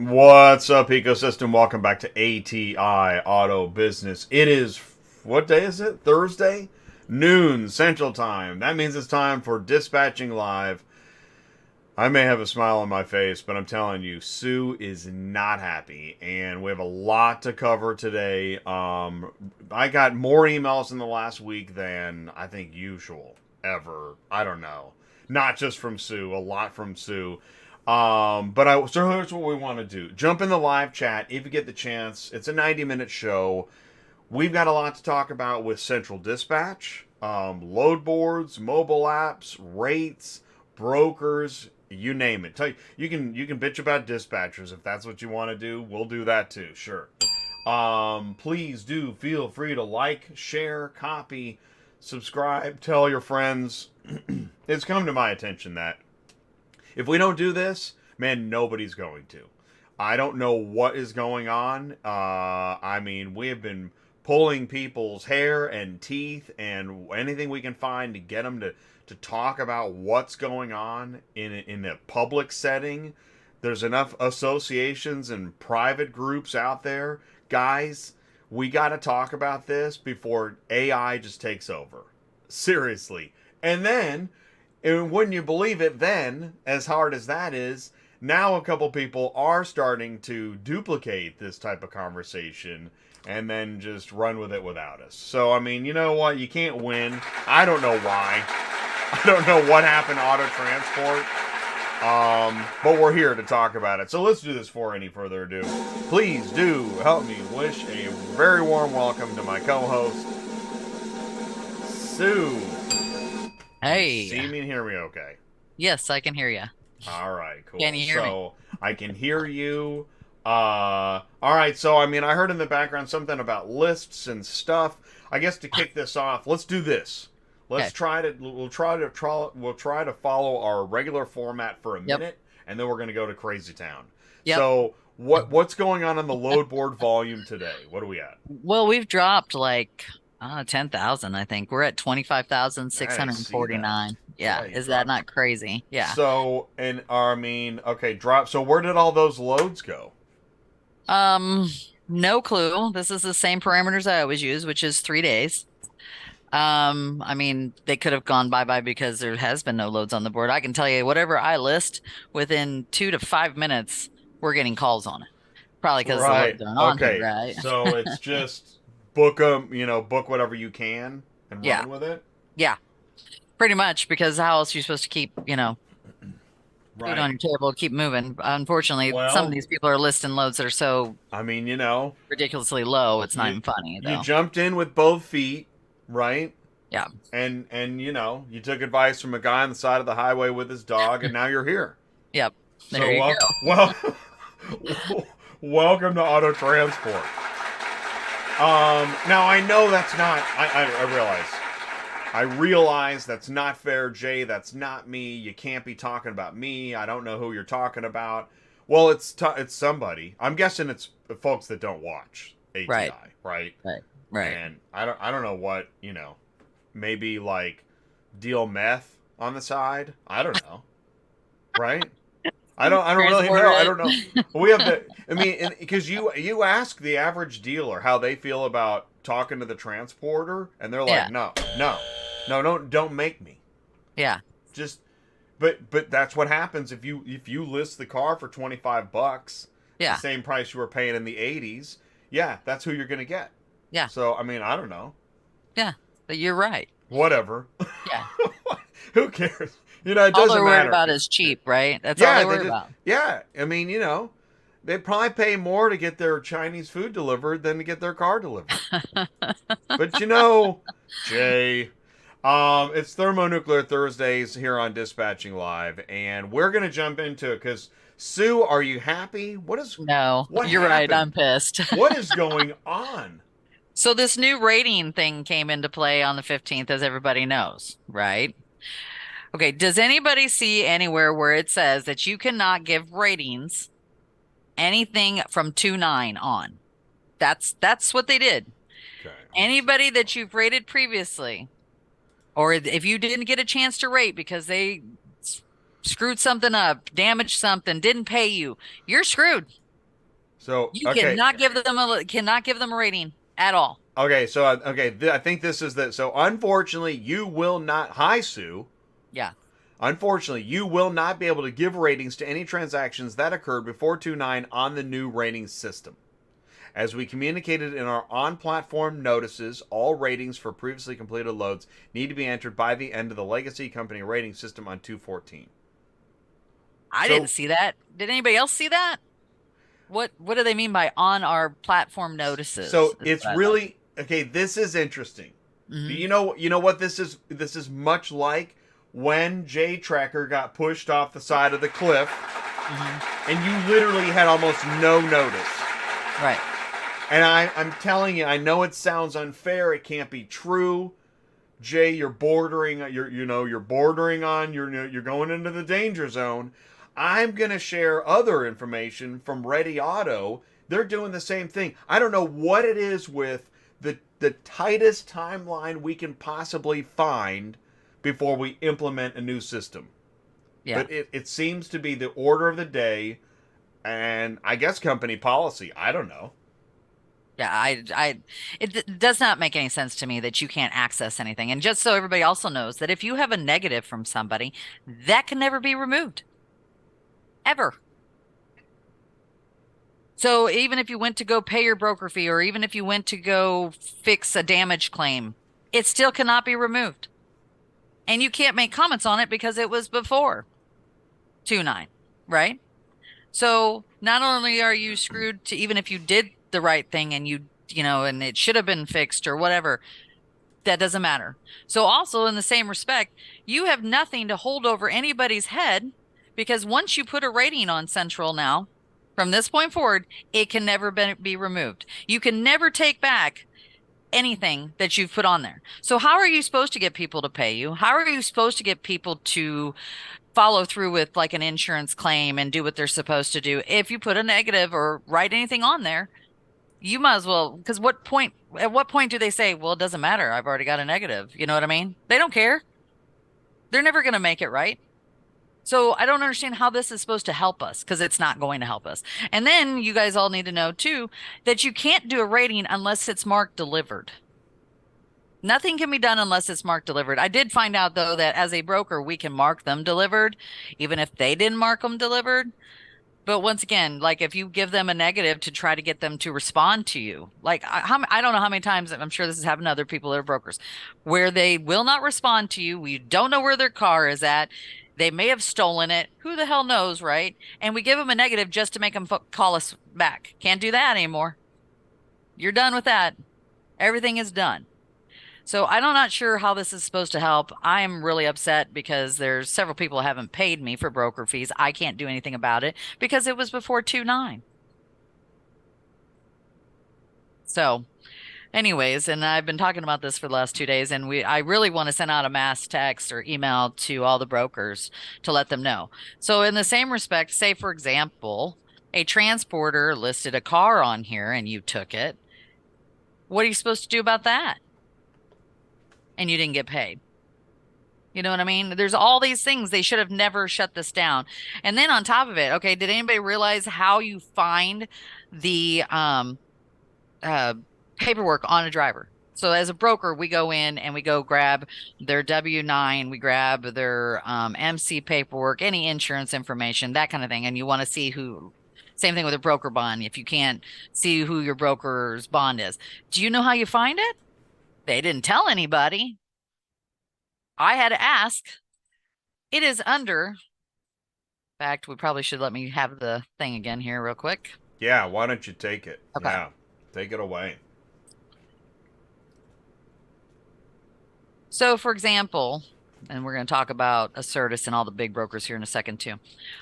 What's up, ecosystem? Welcome back to ATI Auto Business. It is, what day is it? Thursday? Noon Central Time. That means it's time for Dispatching Live. I may have a smile on my face, but I'm telling you, Sue is not happy, and we have a lot to cover today. I got more emails in the last week than I think usual, ever. I don't know. Not just from Sue, a lot from Sue. So here's what we want to do. Jump in the live chat if you get the chance. It's a 90-minute show. We've got a lot to talk about with Central Dispatch, load boards, mobile apps, rates, brokers, you name it. You can bitch about dispatchers if that's what you want to do. We'll do that too, sure. Please do feel free to like, share, copy, subscribe, tell your friends. It's come to my attention that if we don't do this, man, nobody's going to. I don't know what is going on. We have been pulling people's hair and teeth and anything we can find to get them to talk about what's going on in a public setting. There's enough associations and private groups out there. Guys, we got to talk about this before AI just takes over. Seriously. And then, and wouldn't you believe it, then, as hard as that is, now a couple people are starting to duplicate this type of conversation and then just run with it without us. So, you know what? You can't win. I don't know why. I don't know what happened to auto transport. But we're here to talk about it. So let's do this before any further ado. Please do help me wish a very warm welcome to my co-host, Sue. Hey. See me and hear me okay? Yes, I can hear you. All right, cool. Can you hear me? I can hear you. All right, so I heard in the background something about lists and stuff. I guess to kick this off, let's do this. We'll try to follow our regular format for a minute, and then we're going to go to Crazy Town. Yep. So what's going on the load board volume today? What are we at? Well, we've dropped like 10,000, I think. We're at 25,649. Yeah, is that not crazy? Yeah. So, drop. So where did all those loads go? No clue. This is the same parameters I always use, which is 3 days. They could have gone bye-bye because there has been no loads on the board. I can tell you, whatever I list, within 2 to 5 minutes, we're getting calls on it. Probably because the loads aren't on here, right? So it's just book them, book whatever you can and run with it? Yeah, pretty much, because how else are you supposed to keep, food on your table, keep moving? Unfortunately, some of these people are listing loads that are so, ridiculously low, it's not even funny. You jumped in with both feet. Right? Yeah. And you took advice from a guy on the side of the highway with his dog, and now you're here. Yep. There you go. Welcome to Auto Transport. Now I know that's not. I realize that's not fair, Jay. That's not me. You can't be talking about me. I don't know who you're talking about. Well, it's somebody. I'm guessing it's folks that don't watch ATI, right? Right. And I don't know what, maybe like deal meth on the side. I don't know. Right? I don't really know. I don't know. We have because you ask the average dealer how they feel about talking to the transporter, and they're like, no, don't make me. Yeah. But that's what happens if you list the car for $25, the same price you were paying in the 80s. Yeah, that's who you're going to get. Yeah. So, I don't know. Yeah, but you're right. Whatever. Yeah. Who cares? It doesn't matter. All they're worried about is cheap, right? That's all they worry about. Yeah. They probably pay more to get their Chinese food delivered than to get their car delivered. But Jay, it's Thermonuclear Thursdays here on Dispatching Live, and we're going to jump into it because Sue, are you happy? No, you're right. I'm pissed. What is going on? So this new rating thing came into play on the 15th, as everybody knows, right? Okay, does anybody see anywhere where it says that you cannot give ratings anything from 2.9 on? That's what they did. Okay. Anybody that you've rated previously, or if you didn't get a chance to rate because they screwed something up, damaged something, didn't pay you, you're screwed. So You okay, cannot give them a rating at all. okay. So okay, I think this is that. So unfortunately, you will not. Hi, Sue. Yeah. Unfortunately, you will not be able to give ratings to any transactions that occurred before 2.9 on the new rating system. As we communicated in our on platform notices, all ratings for previously completed loads need to be entered by the end of the legacy company rating system on 2.14. I didn't So, see that. Did anybody else see that? What do they mean by on our platform notices? so Is it's what I'd like. really okay. This is interesting. Hmm. You know what this is? This is much like when J Tracker got pushed off the side of the cliff, Hmm. and you literally had almost no notice. Right. And I'm telling you, I know it sounds unfair. It can't be true. Jay, you're bordering. You're bordering on. You're going into the danger zone. I'm gonna share other information from Ready Auto. They're doing the same thing. I don't know what it is with the tightest timeline we can possibly find before we implement a new system. Yeah. But it seems to be the order of the day, and I guess company policy. I don't know. Yeah, does not make any sense to me that you can't access anything. And just so everybody also knows that if you have a negative from somebody, that can never be removed, ever. So even if you went to go pay your broker fee, or even if you went to go fix a damage claim, it still cannot be removed. And you can't make comments on it because it was before 2.9, right? So not only are you screwed to even if you did the right thing and and it should have been fixed or whatever, that doesn't matter. So also in the same respect, you have nothing to hold over anybody's head because once you put a rating on Central now, from this point forward, it can never be removed. You can never take back anything that you've put on there. So how are you supposed to get people to pay you? How are you supposed to get people to follow through with like an insurance claim and do what they're supposed to do if you put a negative or write anything on there? You might as well, because at what point do they say, well, it doesn't matter, I've already got a negative? You know what I mean? They don't care. They're never going to make it right. So I don't understand how this is supposed to help us because it's not going to help us. And then you guys all need to know too that you can't do a rating unless it's marked delivered. Nothing can be done unless it's marked delivered. I did find out though that as a broker, we can mark them delivered, even if they didn't mark them delivered. But once again, like if you give them a negative to try to get them to respond to you, like I don't know how many times, I'm sure this has happened to other people that are brokers, where they will not respond to you. We don't know where their car is at. They may have stolen it. Who the hell knows, right? And we give them a negative just to make them call us back. Can't do that anymore. You're done with that. Everything is done. So I'm not sure how this is supposed to help. I'm really upset because there's several people who haven't paid me for broker fees. I can't do anything about it because it was before 2.9. So anyways, and I've been talking about this for the last 2 days, and I really want to send out a mass text or email to all the brokers to let them know. So in the same respect, say for example, a transporter listed a car on here and you took it. What are you supposed to do about that? And you didn't get paid. You know what I mean? There's all these things. They should have never shut this down. And then on top of it, okay, did anybody realize how you find the uh, paperwork on a driver? So as a broker, we go in and we go grab their W-9, we grab their MC paperwork, any insurance information, that kind of thing. And you want to see same thing with a broker bond. If you can't see who your broker's bond is, do you know how you find it? They didn't tell anybody. I had to ask. It is under. In fact, we probably should let me have the thing again here real quick. Yeah, why don't you take it? Okay. Yeah, take it away. So, for example, and we're going to talk about Assertus and all the big brokers here in a second too.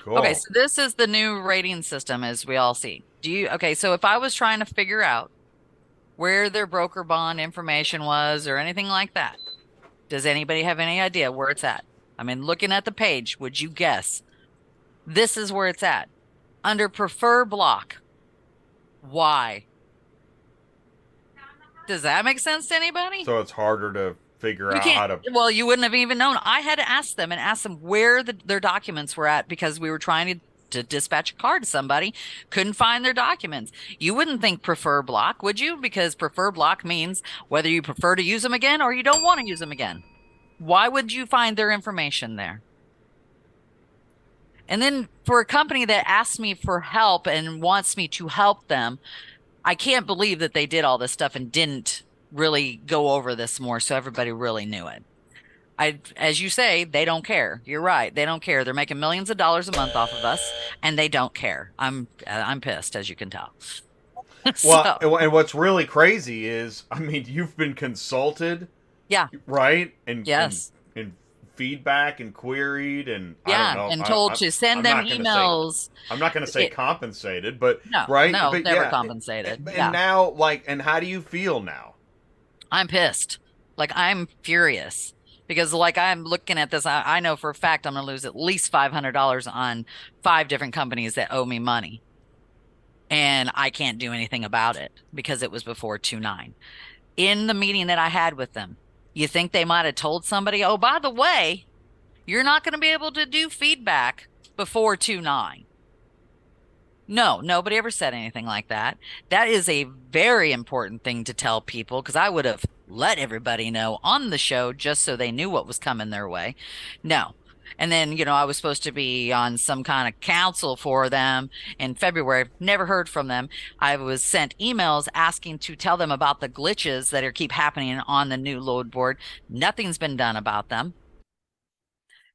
Cool. Okay, so this is the new rating system as we all see. Okay, so if I was trying to figure out where their broker bond information was or anything like that, does anybody have any idea where it's at? I mean, looking at the page, would you guess? This is where it's at. Under prefer block. Why? Does that make sense to anybody? So it's harder to figure out how to. Well, you wouldn't have even known. I had to ask them where their documents were at because we were trying to to dispatch a car to somebody, couldn't find their documents. You wouldn't think prefer block, would you? Because prefer block means whether you prefer to use them again or you don't want to use them again. Why would you find their information there? And then for a company that asks me for help and wants me to help them, I can't believe that they did all this stuff and didn't really go over this more so everybody really knew it. As you say, they don't care. You're right. They don't care. They're making millions of dollars a month off of us, and they don't care. I'm pissed, as you can tell. Well, So, and what's really crazy is, I mean, you've been consulted, yeah, right? And yes, and feedback and queried, and I don't yeah, know. and told to send I'm them not going to say emails. I'm not going to say It, compensated, but no, right? no, But never yeah, compensated. and Yeah, now, like, and how do you feel now? I'm pissed. Like I'm furious because like I'm looking at this. I know for a fact I'm going to lose at least $500 on 5 different companies that owe me money. And I can't do anything about it because it was before 2/9. In the meeting that I had with them, you think they might have told somebody, oh, by the way, you're not going to be able to do feedback before 2/9. No, nobody ever said anything like that. That is a very important thing to tell people because I would have let everybody know on the show just so they knew what was coming their way. No. And then, I was supposed to be on some kind of council for them in February. Never heard from them. I was sent emails asking to tell them about the glitches that are keep happening on the new load board. Nothing's been done about them,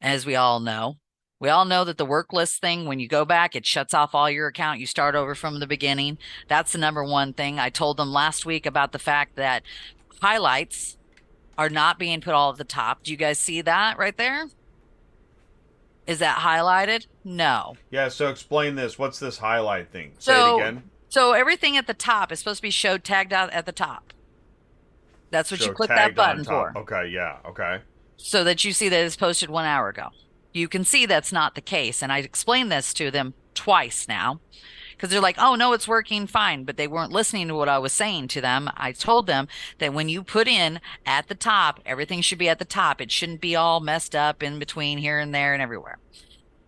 as we all know. We all know that the work list thing, when you go back, it shuts off all your account. You start over from the beginning. That's the number one thing. I told them last week about the fact that highlights are not being put all at the top. Do you guys see that right there? Is that highlighted? No. Yeah. So explain this. What's this highlight thing? Say it So, again. so everything at the top is supposed to be showed tagged out at the top. That's what you Show click that tagged on button top. for, Okay. Yeah. Okay. so that you see that it's posted 1 hour ago. You can see that's not the case. And I explained this to them twice now because they're like, oh, no, it's working fine. But they weren't listening to what I was saying to them. I told them that when you put in at the top, everything should be at the top. It shouldn't be all messed up in between here and there and everywhere.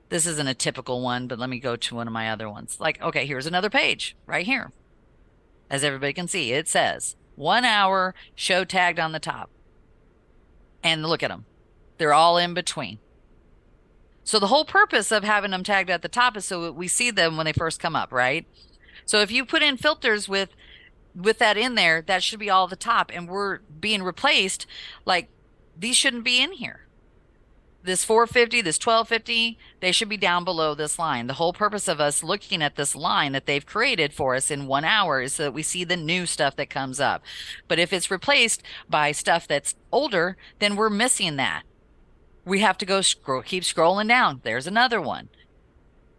This isn't a typical one, but let me go to one of my other ones. Like, okay, here's another page right here. As everybody can see, it says 1 hour show tagged on the top. And look at them. They're all in between. So the whole purpose of having them tagged at the top is so we see them when they first come up, right? So if you put in filters with that in there, that should be all at the top, and we're being replaced. Like these shouldn't be in here. This 450, this 1250, they should be down below this line. The whole purpose of us looking at this line that they've created for us in 1 hour is so that we see the new stuff that comes up. But if it's replaced by stuff that's older, then we're missing that. We have to go keep scrolling down. There's another one.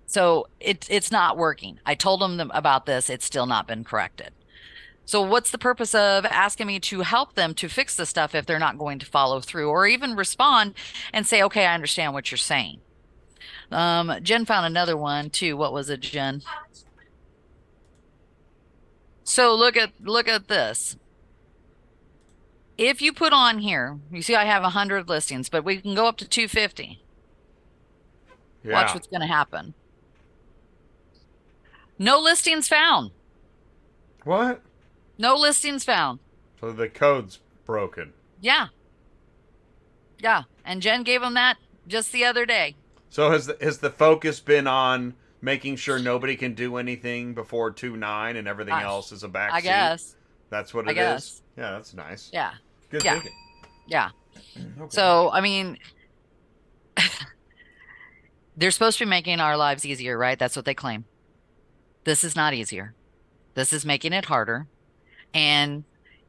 So it's not working. I told them about this. It's still not been corrected. So what's the purpose of asking me to help them to fix the stuff if they're not going to follow through or even respond and say, okay, I understand what you're saying. Jen found another one too. What was it, Jen? So look at this. If you put on here, you see I have 100 listings, but we can go up to 250. Yeah. Watch what's going to happen. No listings found. What? No listings found. So the code's broken. Yeah. Yeah. And Jen gave them that just the other day. So has the focus been on making sure nobody can do anything before 2/9 and everything else is a backseat? I guess. That's what I it guess. is? Yeah, that's nice. Yeah. Good Yeah. thinking. Yeah. Okay. So, I mean, they're supposed to be making our lives easier, right? That's what they claim. This is not easier. This is making it harder. And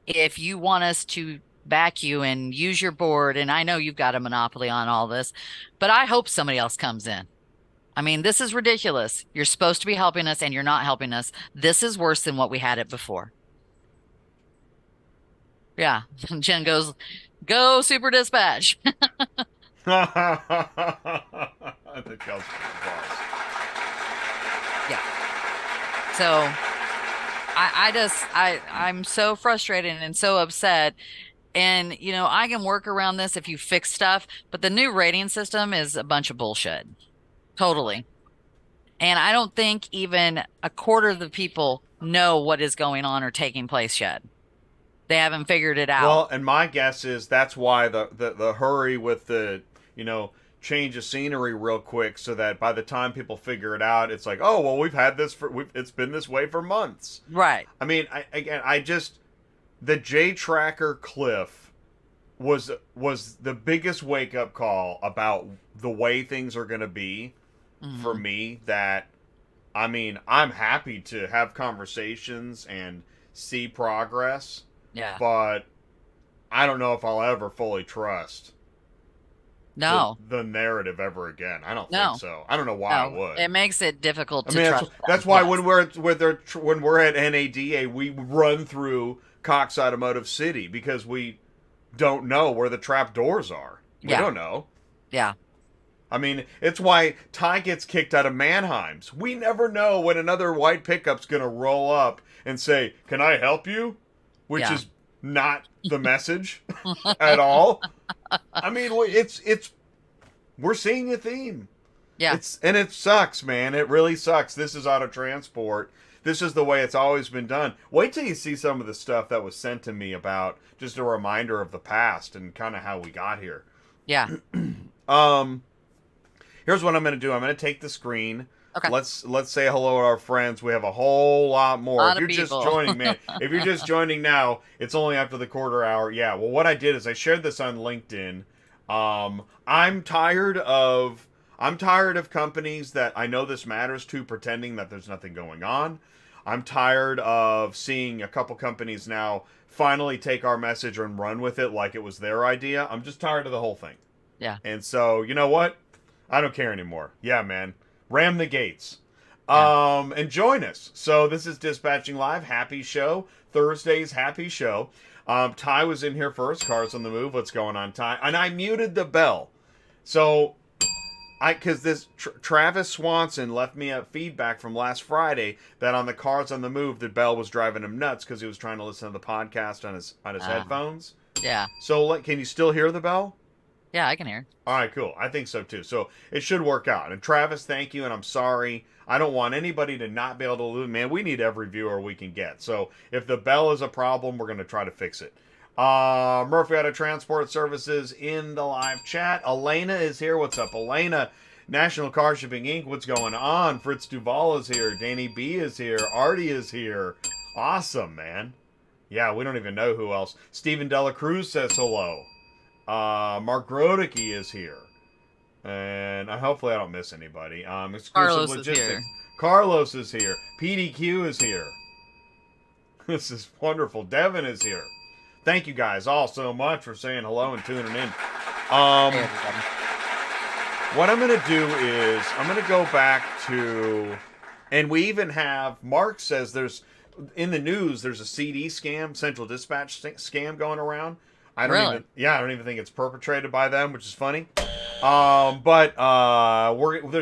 if you want us to back you and use your board, and I know you've got a monopoly on all this, but I hope somebody else comes in. I mean, this is ridiculous. You're supposed to be helping us and you're not helping us. This is worse than what we had it before. Yeah. Jen goes, go Super Dispatch. I think that was boss. Yeah. So I'm so frustrated and so upset. And, I can work around this if you fix stuff, but the new rating system is a bunch of bullshit. Totally. And I don't think even a quarter of the people know what is going on or taking place yet. They haven't figured it out. Well, and my guess is that's why the hurry with the, you know, change of scenery real quick so that by the time people figure it out, it's like, oh, well, we've had this it's been this way for months. Right. I mean, I just, the J Tracker cliff was the biggest wake up call about the way things are going to be for Hmm. me that I mean, I'm happy to have conversations and see progress, Yeah. but I don't know if I'll ever fully trust No, the narrative ever again. I don't think no, so. I don't know why I no. would. It makes it difficult I to mean, trust that's them. why Yes. when we're at NADA, we run through Cox Automotive City because we don't know where the trap doors are. We Yeah. don't know. Yeah. I mean, it's why Ty gets kicked out of Mannheim's. We never know when another white pickup's going to roll up and say, "Can I help you?" Which Yeah. is not the message at all. I mean, it's we're seeing a theme. Yeah. And it sucks, man. It really sucks. This is auto transport. This is the way it's always been done. Wait till you see some of the stuff that was sent to me about just a reminder of the past and kind of how we got here. Yeah. Um, Here's what I'm going to do. I'm going to take the screen. Okay. Let's say hello to our friends. We have a whole lot A more. If lot of you're just people. joining, man, if you're just joining now, it's only after the quarter hour. Yeah. Well, what I did is I shared this on LinkedIn. I'm tired of companies that I know this matters to pretending that there's nothing going on. I'm tired of seeing a couple companies now finally take our message and run with it like it was their idea. I'm just tired of the whole thing. Yeah. And so, you know what? I don't care anymore. Yeah, man. Ram the gates. Yeah. And join us. So this is Dispatching Live, happy show. Thursday's happy show. Ty was in here first. Cars on the Move. What's going on, Ty? And I muted the bell. So because this Travis Swanson left me a feedback from last Friday that on the Cars on the Move, the bell was driving him nuts because he was trying to listen to the podcast on his Uh, headphones. yeah. So can you still hear the bell? Yeah. I can hear. All right, cool. I think so too. So it should work out. And Travis, thank you. And I'm sorry. I don't want anybody to not be able to lose. Man, we need every viewer we can get. So if the bell is a problem, we're going to try to fix it. Murphy Auto Transport Services in the live chat. Elena is here. What's up, Elena? National Car Shipping Inc. What's going on? Fritz Duval is here. Danny B is here. Artie is here. Awesome, man. Yeah, we don't even know who else. Stephen Dela Cruz says hello. Mark Rodicke is here. And hopefully I don't miss anybody. Exclusive Carlos is Logistics. here. Carlos is here. PDQ is here. This is wonderful. Devin is here. Thank you guys all so much for saying hello and tuning in. Hey, everybody. What I'm going to do is I'm going to go back to, and we even have, Mark says there's, in the news, there's a CD scam, Central Dispatch scam going around. Really? I don't even think it's perpetrated by them, which is funny. But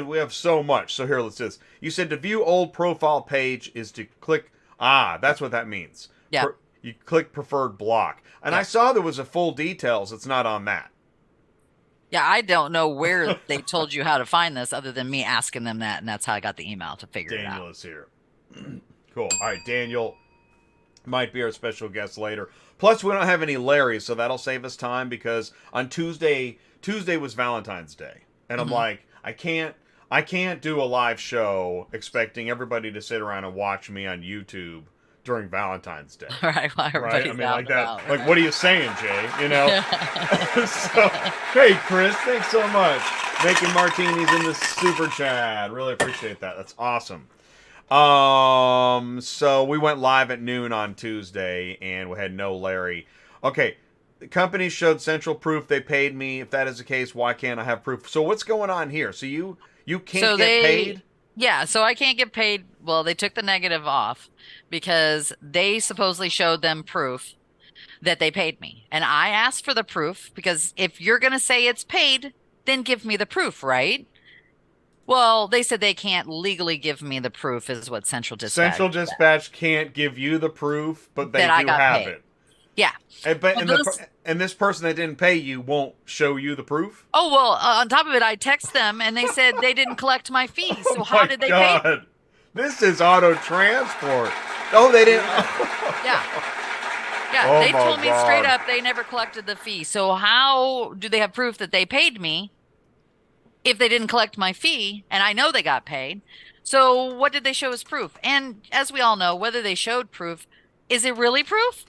we have so much. So here, let's do this. You said to view old profile page is to click. That's what that means. Yeah. You click preferred block. And I Yeah. saw there was a full details. It's not on that. Yeah. I don't know where they told you how to find this other than me asking them that. And that's how I got the email to figure it Daniel out. is here. Cool. All right, Daniel might be our special guest later. Plus, we don't have any Larry, so that'll save us time because on Tuesday was Valentine's Day, and I'm Mhm. like, I can't do a live show expecting everybody to sit around and watch me on YouTube during Valentine's Day. Right. While Right? everybody's I mean, out like and that. about. Like, what are you saying, Jay? You know? So, hey, Chris, thanks so much. Making martinis in the super chat. Really appreciate that. That's awesome. So we went live at noon on Tuesday, and we had no Larry. Okay, the company showed central proof they paid me. If that is the case, why can't I have proof? So what's going on here? So you can't get paid? Yeah, so I can't get paid. Well, they took the negative off because they supposedly showed them proof that they paid me. And I asked for the proof because if you're going to say it's paid, then give me the proof, right? Well, they said they can't legally give me the proof, is what Central Dispatch Central said, Dispatch can't give you the proof, but they that I do got have paid. it. Yeah. And, but Well, and this person that didn't pay you won't show you the proof. oh, well, on top of it, I text them and they said they didn't collect my fee. So Oh how my did they pay me? God, this is auto transport. Oh, they didn't. Yeah. Yeah, Oh they my told me straight God. up they never collected the fee. So how do they have proof that they paid me if they didn't collect my fee? And I know they got paid. So what did they show as proof? And as we all know, whether they showed proof, is it really proof?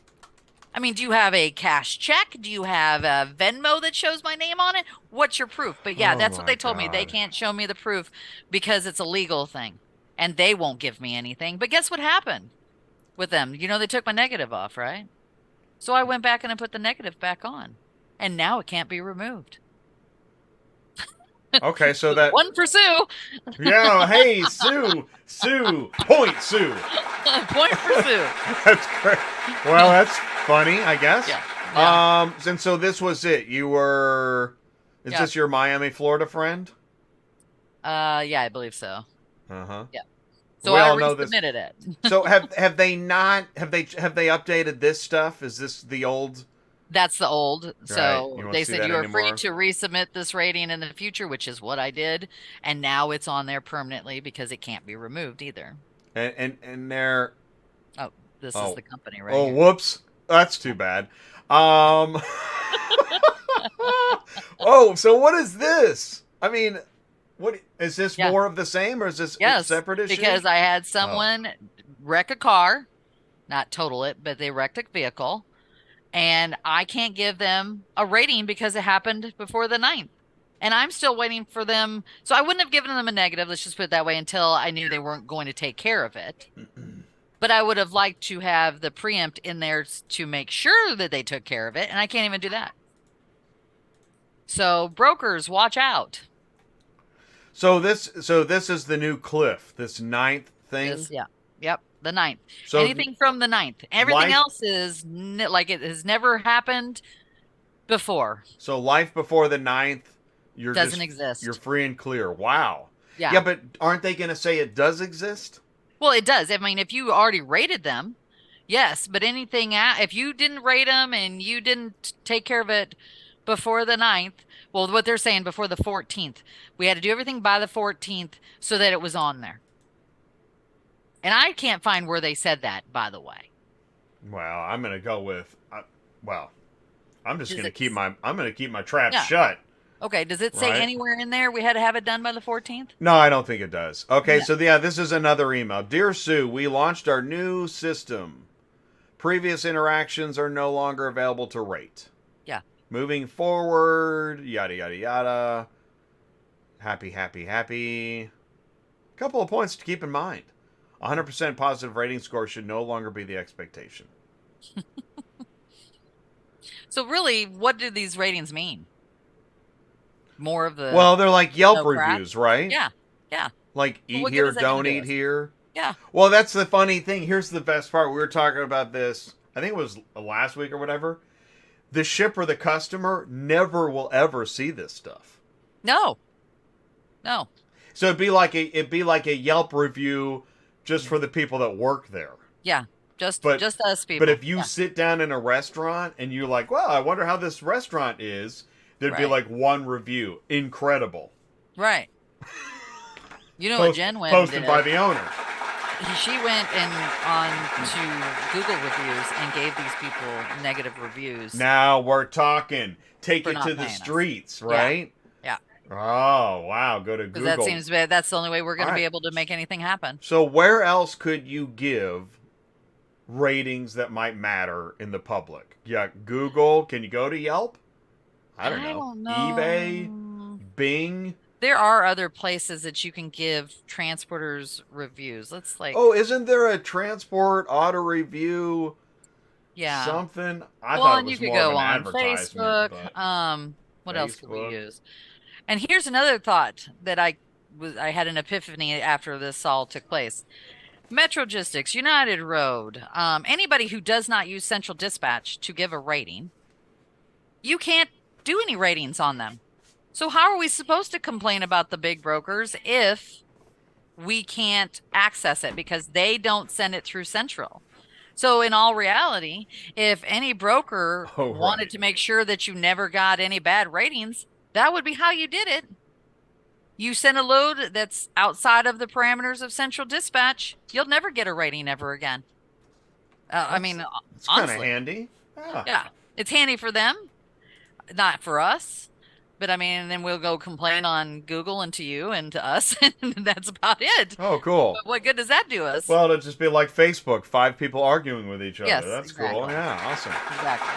I mean, do you have a cash check? Do you have a Venmo that shows my name on it? What's your proof? But yeah, Oh that's what my they told me. They God. can't show me the proof because it's a legal thing and they won't give me anything. But guess what happened with them? You know, they took my negative off, right? So I went back and I put the negative back on, and now it can't be removed. Okay, so that. One for Sue. Yeah. Hey, Sue. Sue. Point, Sue. Point for Sue. That's great. Well, that's funny, I guess. Yeah. Yeah. And so this was it. You were. Is Yeah. this your Miami, Florida friend? Yeah, I believe so. Uh huh. Yeah. So We I all know this. resubmitted it. So have they not have they updated this stuff? Is this the old? That's the old. Right. So You won't they see said that you are free anymore? to resubmit this rating in the future, which is what I did. And now it's on there permanently because it can't be removed either. And they're Oh, this is oh the company right oh here. whoops, that's too bad. Um. Oh, so what is this? I mean, what is this Yeah. more of the same, or is this a Yes, separate issue? because I had Oh, someone wreck a car, not total it, but they wrecked a vehicle, and I can't give them a rating because it happened before the 9th. And I'm still waiting for them. So I wouldn't have given them a negative, let's just put it that way, until I knew they weren't going to take care of it. But I would have liked to have the preempt in there to make sure that they took care of it, and I can't even do that. So brokers, watch out. so this is the new cliff. This ninth thing. This, yeah. Yep. The 9th. So Anything from the 9th. Everything life. else is like it has never happened before. So life before the ninth, Doesn't exist. you're free and clear. Wow. Yeah. Yeah, but aren't they going to say it does exist? Well, it does. I mean, if you already rated them, yes. But anything, if you didn't rate them and you didn't take care of it before the 9th, well, what they're saying before the 14th, we had to do everything by the 14th so that it was on there. And I can't find where they said that, by the way. Well, I'm going to go with well, I'm just Does going to it? keep my trap Yeah. shut. Okay. Does it say Right. anywhere in there we had to have it done by the 14th? No, I don't think it does. Okay, No. so yeah, this is another email. Dear Sue, we launched our new system. Previous interactions are no longer available to rate. Yeah. Moving forward, yada yada yada. Happy, happy, happy. Couple of points to keep in mind. 100% positive rating score should no longer be the expectation. So really, what do these ratings mean? More of the Well, they're like Yelp no crap? reviews, right? Yeah. Yeah. Like Well, eat what good here, is that gonna don't do eat us? here. Yeah. Well, that's the funny thing. Here's the best part. We were talking about this, I think it was last week or whatever. The shipper, the customer, never will ever see this stuff. No. No. So it'd be like a Yelp review just for the people that work there. Yeah. Just But us people. But if you Yeah. sit down in a restaurant and you're like, well, I wonder how this restaurant is, there'd be Right. like one review. Incredible. Right. You know what Jen went and Posted did? by the owner. She went and on to Google reviews and gave these people negative reviews. Now we're talking. Take For it not to the paying us. streets, right? Yeah. Oh, wow. Go to Because Google. that seems bad. That's the only way we're going to be Alright. able to make anything happen. So where else could you give ratings that might matter in the public? Yeah, Google. Can you go to Yelp? I don't know. eBay, Bing. There are other places that you can give transporters reviews. Let's like, Oh, isn't there a transport auto review yeah. something? I Well, thought it and was you could more of go an on advertisement. Facebook. But What else could we Facebook. use? And here's another thought that I had an epiphany after this all took place. Metrogistics, United Road, anybody who does not use Central Dispatch to give a rating, you can't do any ratings on them. So how are we supposed to complain about the big brokers if we can't access it because they don't send it through Central? So in all reality, if any broker Oh, wanted right. to make sure that you never got any bad ratings, that would be how you did it. You send a load that's outside of the parameters of central dispatch, you'll never get a rating ever again. I That's mean, it's kind of honestly, handy. Yeah. yeah, it's handy for them, not for us. But I mean, then we'll go complain on Google and to you and to us, and that's about it. Oh, cool. But what good does that do us? Well, it'd just be like Facebook, five people arguing with each other. Yes, That's cool. exactly. Yeah, awesome. Exactly.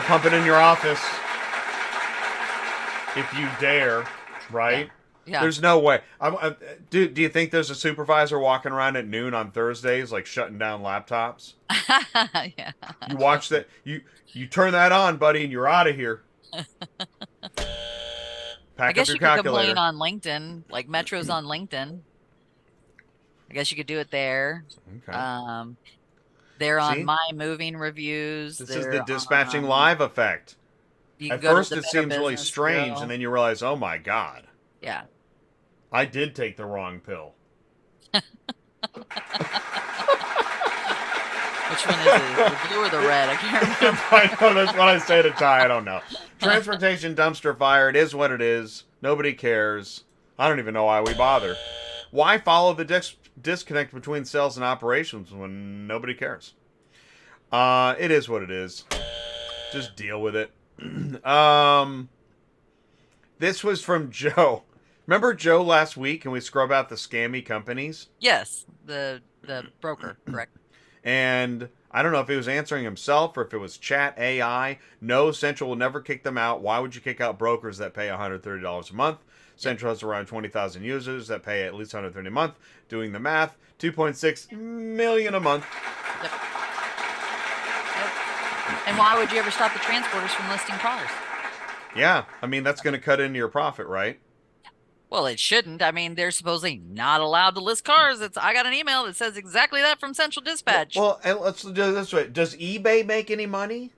Pump it in your office if you dare, Yeah. right? Yeah. There's no way. Do you think there's a supervisor walking around at noon on Thursdays, like shutting down laptops? Yeah. You watch that. You turn that on, buddy, and you're out of here. I Pack up guess your you could complain calculator. on LinkedIn, like Metro's on LinkedIn. I guess you could do it there. Okay. Um, they're on See, My Moving Reviews. this is the They're dispatching on, live effect. you can At go to first, the it Better seems really Business strange, and Bureau. then you realize, oh my god, Yeah. I did take the wrong pill. Which one is it? The blue or the red? I can't remember. I know that's what I say to Ty. I don't know. Transportation dumpster fire. It is what it is. Nobody cares. I don't even know why we bother. Why follow the disconnect between sales and operations when nobody cares? It is what it is. Just deal with it. um, this was from Joe. Remember Joe last week, and we scrub out the scammy companies? Yes, the broker, correct. And I don't know if he was answering himself or if it was chat AI. No, Central will never kick them out. Why would you kick out brokers that pay $130 a month? Yep. Central has around 20,000 users that pay at least $130 a month. Doing the math, 2.6 million a month. Yep. Yep. And why would you ever stop the transporters from listing cars? Yeah, I mean that's going to cut into your profit, right? Well, it shouldn't. I mean, they're supposedly not allowed to list cars. I got an email that says exactly that from Central Dispatch. And let's do it this way. Does eBay make any money?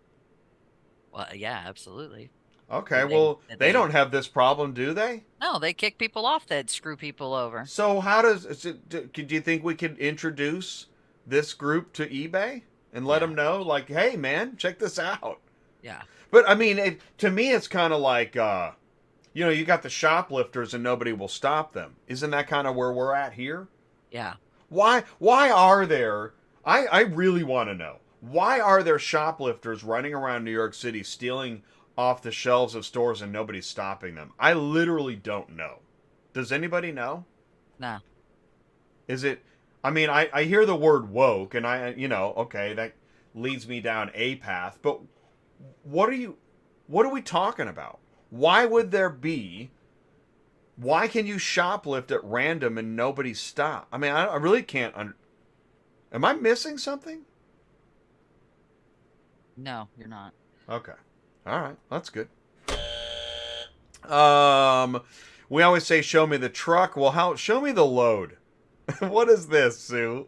Well, yeah, absolutely. Okay, Did they, well, did they they? don't have this problem, do they? No, they kick people off that screw people over. So how does do you think we could introduce this group to eBay and let Yeah, them know, like, hey, man, check this out? yeah, But I mean, to me, it's kind of like, you got the shoplifters and nobody will stop them. Isn't that kind of where we're at here? yeah. Why are there? I really want to know. Why are there shoplifters running around New York City stealing off the shelves of stores and nobody's stopping them? I literally don't know. Does anybody know? No. Is it? I mean, I hear the word woke, and okay, that leads me down a path. But what are you? What are we talking about? Why would there be? Why can you shoplift at random and nobody stop? I mean, I really can't. Am I missing something? No, you're not. Okay, all right, that's good. Um, we always say, "Show me the truck." Well, how? Show me the load. What is this, Sue?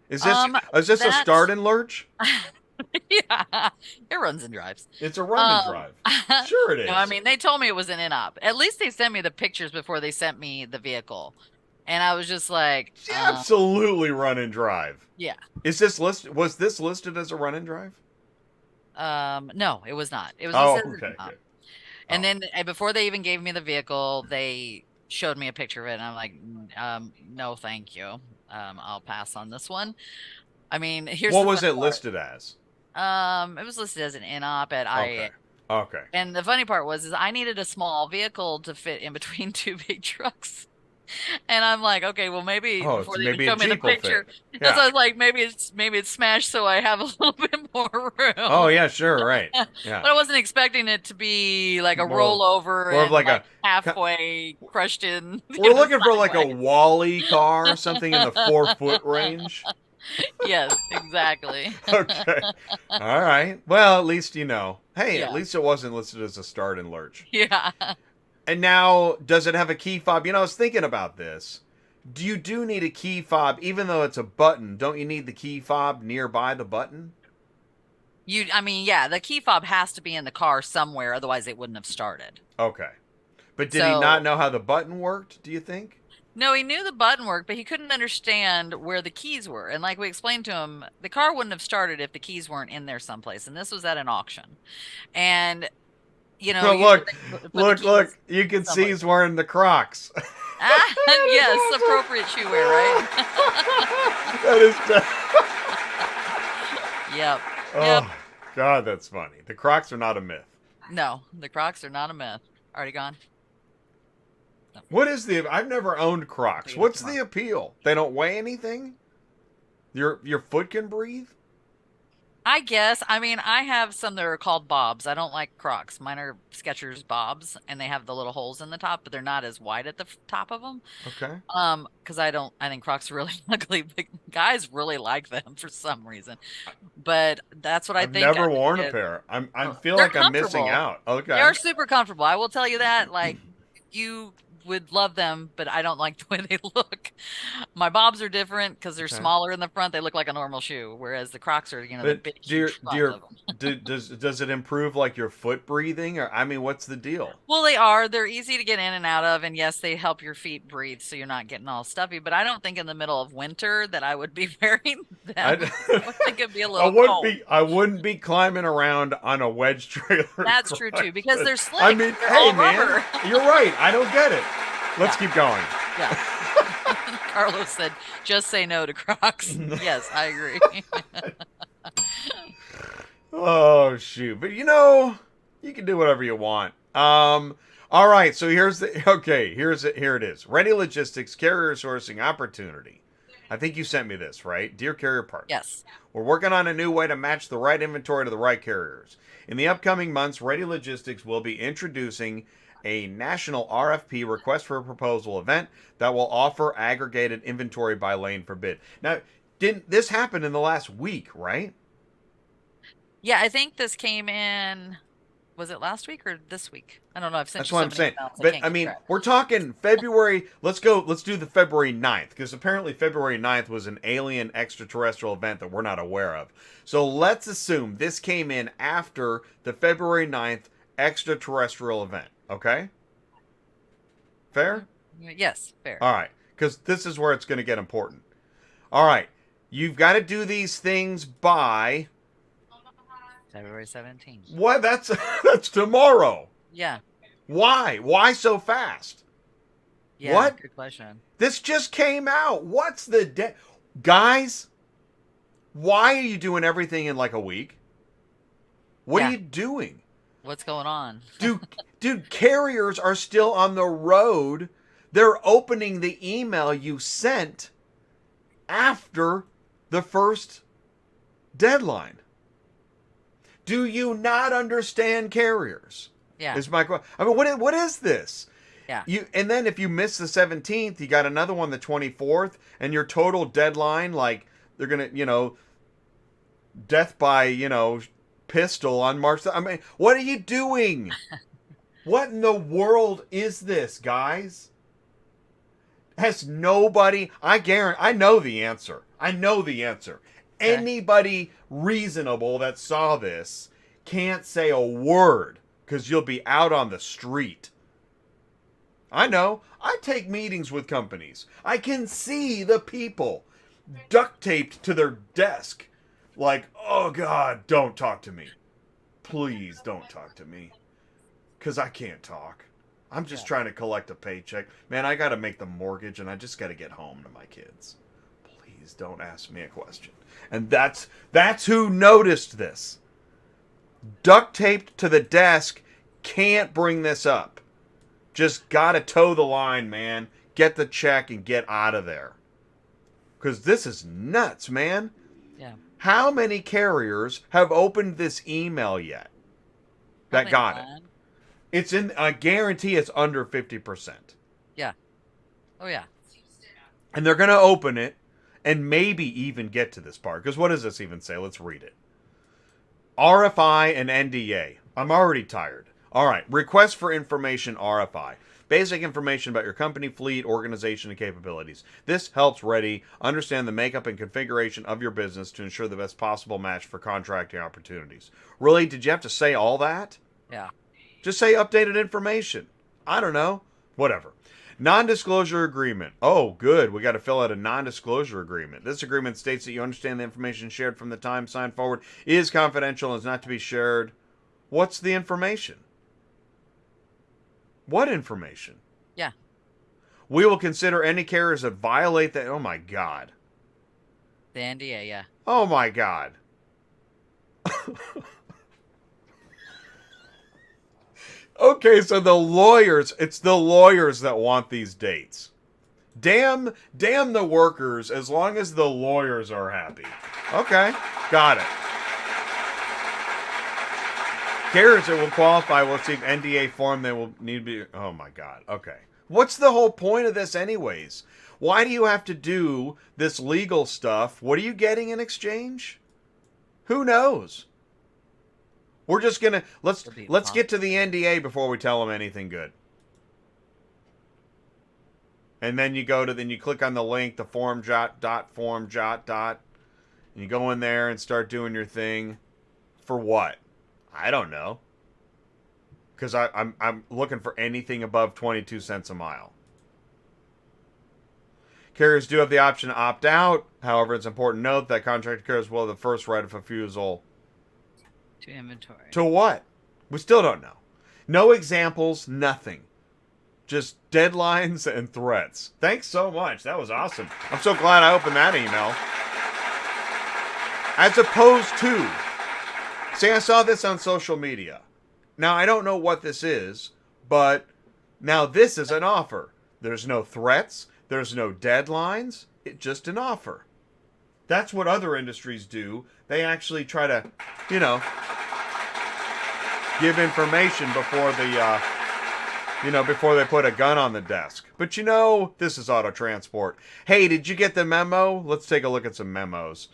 Is this is this a start That's and lurch? yeah. It runs and drives. It's a run and Um, drive. Sure, it no, I is. mean they told me it was an in-op. At least they sent me the pictures before they sent me the vehicle, and I was just like, It's absolutely run and drive. yeah. Is this listed? Was this listed as a run and drive? No, it was not. It was Oh, listed as an okay, in-op. good. And Oh, then before they even gave me the vehicle, they showed me a picture of it, and I'm like, no, thank you. I'll pass on this one. I mean, here's what the was funny it part. listed as? It was listed as an in-op at Okay, IA. okay. And the funny part was, is I needed a small vehicle to fit in between two big trucks. And I'm like, okay, well, maybe Oh, before it's they even maybe a show me the Jeep will picture, fit. that's Yeah. why I was like, maybe it's smashed so I have a little bit more Oh, room. yeah, sure, right. But Yeah. I wasn't expecting it to be like a More, rollover more of and like like halfway crushed in, we're looking for like a sideways. Wally car, something in the 4 foot range. Yes, exactly. Okay. All right. Well, at least you know. Hey, at Yeah. least it wasn't listed as a start and lurch. Yeah. And now, does it have a key fob? I was thinking about this. Do need a key fob, even though it's a button? Don't you need the key fob nearby the button? I mean, yeah, the key fob has to be in the car somewhere, otherwise it wouldn't have started. Okay. But did he not So know how the button worked, do you think? No, he knew the button worked, but he couldn't understand where the keys were. And like we explained to him, the car wouldn't have started if the keys weren't in there someplace. And this was at an auction. And, Oh, usually look, they put the look, keys look. You can see someplace. he's wearing the Crocs. Ah, That is yes, awesome. appropriate shoe wear, right? That is. Yep. Yep. Oh, God, that's funny. The Crocs are not a myth. No, the Crocs are not a myth. Already gone? No, What is the? I've never owned Crocs. pick it up What's tomorrow. the appeal? They don't weigh anything. Your foot can breathe. I guess. I mean, I have some that are called Bobs. I don't like Crocs. Mine are Skechers Bobs, and they have the little holes in the top, but they're not as wide at the top of them. Okay. Because I think Crocs are really ugly, but guys really like them for some reason. But that's what I I've think I never would worn a get. pair. I Oh, feel they're like I'm missing comfortable. out. They Okay. are super comfortable. I will tell you that. Like, you would love them, but I don't like the way they look. My Bobs are different because they're Okay. smaller in the front. They look like a normal shoe, whereas the Crocs are, the But big, huge front of them. does it improve like your foot breathing, or I mean, what's the deal? Well, they are. They're easy to get in and out of, and yes, they help your feet breathe, so you're not getting all stuffy. But I don't think in the middle of winter that I would be wearing them. I, I think it'd be a little cold. I wouldn't be climbing around on a wedge trailer. That's true too, because they're I slick. mean, They're hey all man, rubber. you're right. I don't get it. Let's Yeah, keep going. yeah. Carlos said, "Just say no to Crocs." Yes, I agree. Oh shoot! But you can do whatever you want. All right. So here's the okay. Here it is. Ready Logistics Carrier Sourcing Opportunity. I think you sent me this, right? Dear carrier partners, Yes. we're working on a new way to match the right inventory to the right carriers. In the upcoming months, Ready Logistics will be introducing a national RFP request for a proposal event that will offer aggregated inventory by lane for bid. Now, didn't this happen in the last week, right? Yeah, I think this came in, was it last week or this week? I don't know. I've sent That's you what so I'm many saying. emails, I But can't I keep mean, track. we're talking February. Let's do the February 9th because apparently February 9th was an alien extraterrestrial event that we're not aware of. So let's assume this came in after the February 9th extraterrestrial event, okay? Fair? Yes, fair. All right, cuz this is where it's going to get important. All right. You've got to do these things by February 17th. what? That's tomorrow. Yeah. Why? Why so fast? Yeah, What? good question. This just came out. What's the guys? Why are you doing everything in like a week? What are Yeah. you doing? What's going on? Dude, carriers are still on the road. They're opening the email you sent after the first deadline. Do you not understand carriers? Yeah. Is my question. I mean, what is this? Yeah. And then if you miss the 17th, you got another one the 24th, and your total deadline, like they're gonna, death by, pistol on March. I mean, what are you doing? What in the world is this, guys? Has nobody? I guarantee. I know the answer. I know the answer. Okay. Anybody reasonable that saw this can't say a word because you'll be out on the street. I know. I take meetings with companies. I can see the people duct taped to their desk. Like, oh God, don't talk to me. Please don't talk to me. Because I can't talk. I'm just trying to collect a paycheck. Man, I got to make the mortgage and I just got to get home to my kids. Please don't ask me a question. And that's who noticed this. Duct taped to the desk, can't bring this up. Just got to toe the line, man. Get the check and get out of there. Because this is nuts, man. Yeah. How many carriers have opened this email yet that Probably got it? none. It's I guarantee it's under 50%. Yeah. Oh, yeah. And they're going to open it and maybe even get to this part. Because what does this even say? Let's read it. RFI and NDA. I'm already tired. All right. Request for information RFI. Basic information about your company, fleet, organization, and capabilities. This helps Ready understand the makeup and configuration of your business to ensure the best possible match for contracting opportunities. Really? Did you have to say all that? Yeah. Just say updated information. I don't know. Whatever. Non-disclosure agreement. Oh, good. We got to fill out a non-disclosure agreement. This agreement states that you understand the information shared from the time signed forward is confidential and is not to be shared. What's the information? What information? Yeah. We will consider any carriers that violate that. Oh my God. The NDA, yeah. Oh my God. Okay, so it's the lawyers that want these dates. Damn the workers as long as the lawyers are happy. Okay, got it. Carriers that will qualify will receive NDA form. They will need to be. Oh my God. Okay. What's the whole point of this, anyways? Why do you have to do this legal stuff? What are you getting in exchange? Who knows? We're just gonna let's get to the NDA before we tell them anything good. And then you click on the link, the form jot, and you go in there and start doing your thing. For what? I don't know. Because I'm looking for anything above 22 cents a mile. Carriers do have the option to opt out. However, it's important to note that contracted carriers will have the first right of refusal. To inventory. To what? We still don't know. No examples, nothing. Just deadlines and threats. Thanks so much. That was awesome. I'm so glad I opened that email. As opposed to... See, I saw this on social media. Now, I don't know what this is, but now this is an offer. There's no threats. There's no deadlines. It's just an offer. That's what other industries do. They actually try to, give information before before they put a gun on the desk. But this is auto transport. Hey, did you get the memo? Let's take a look at some memos.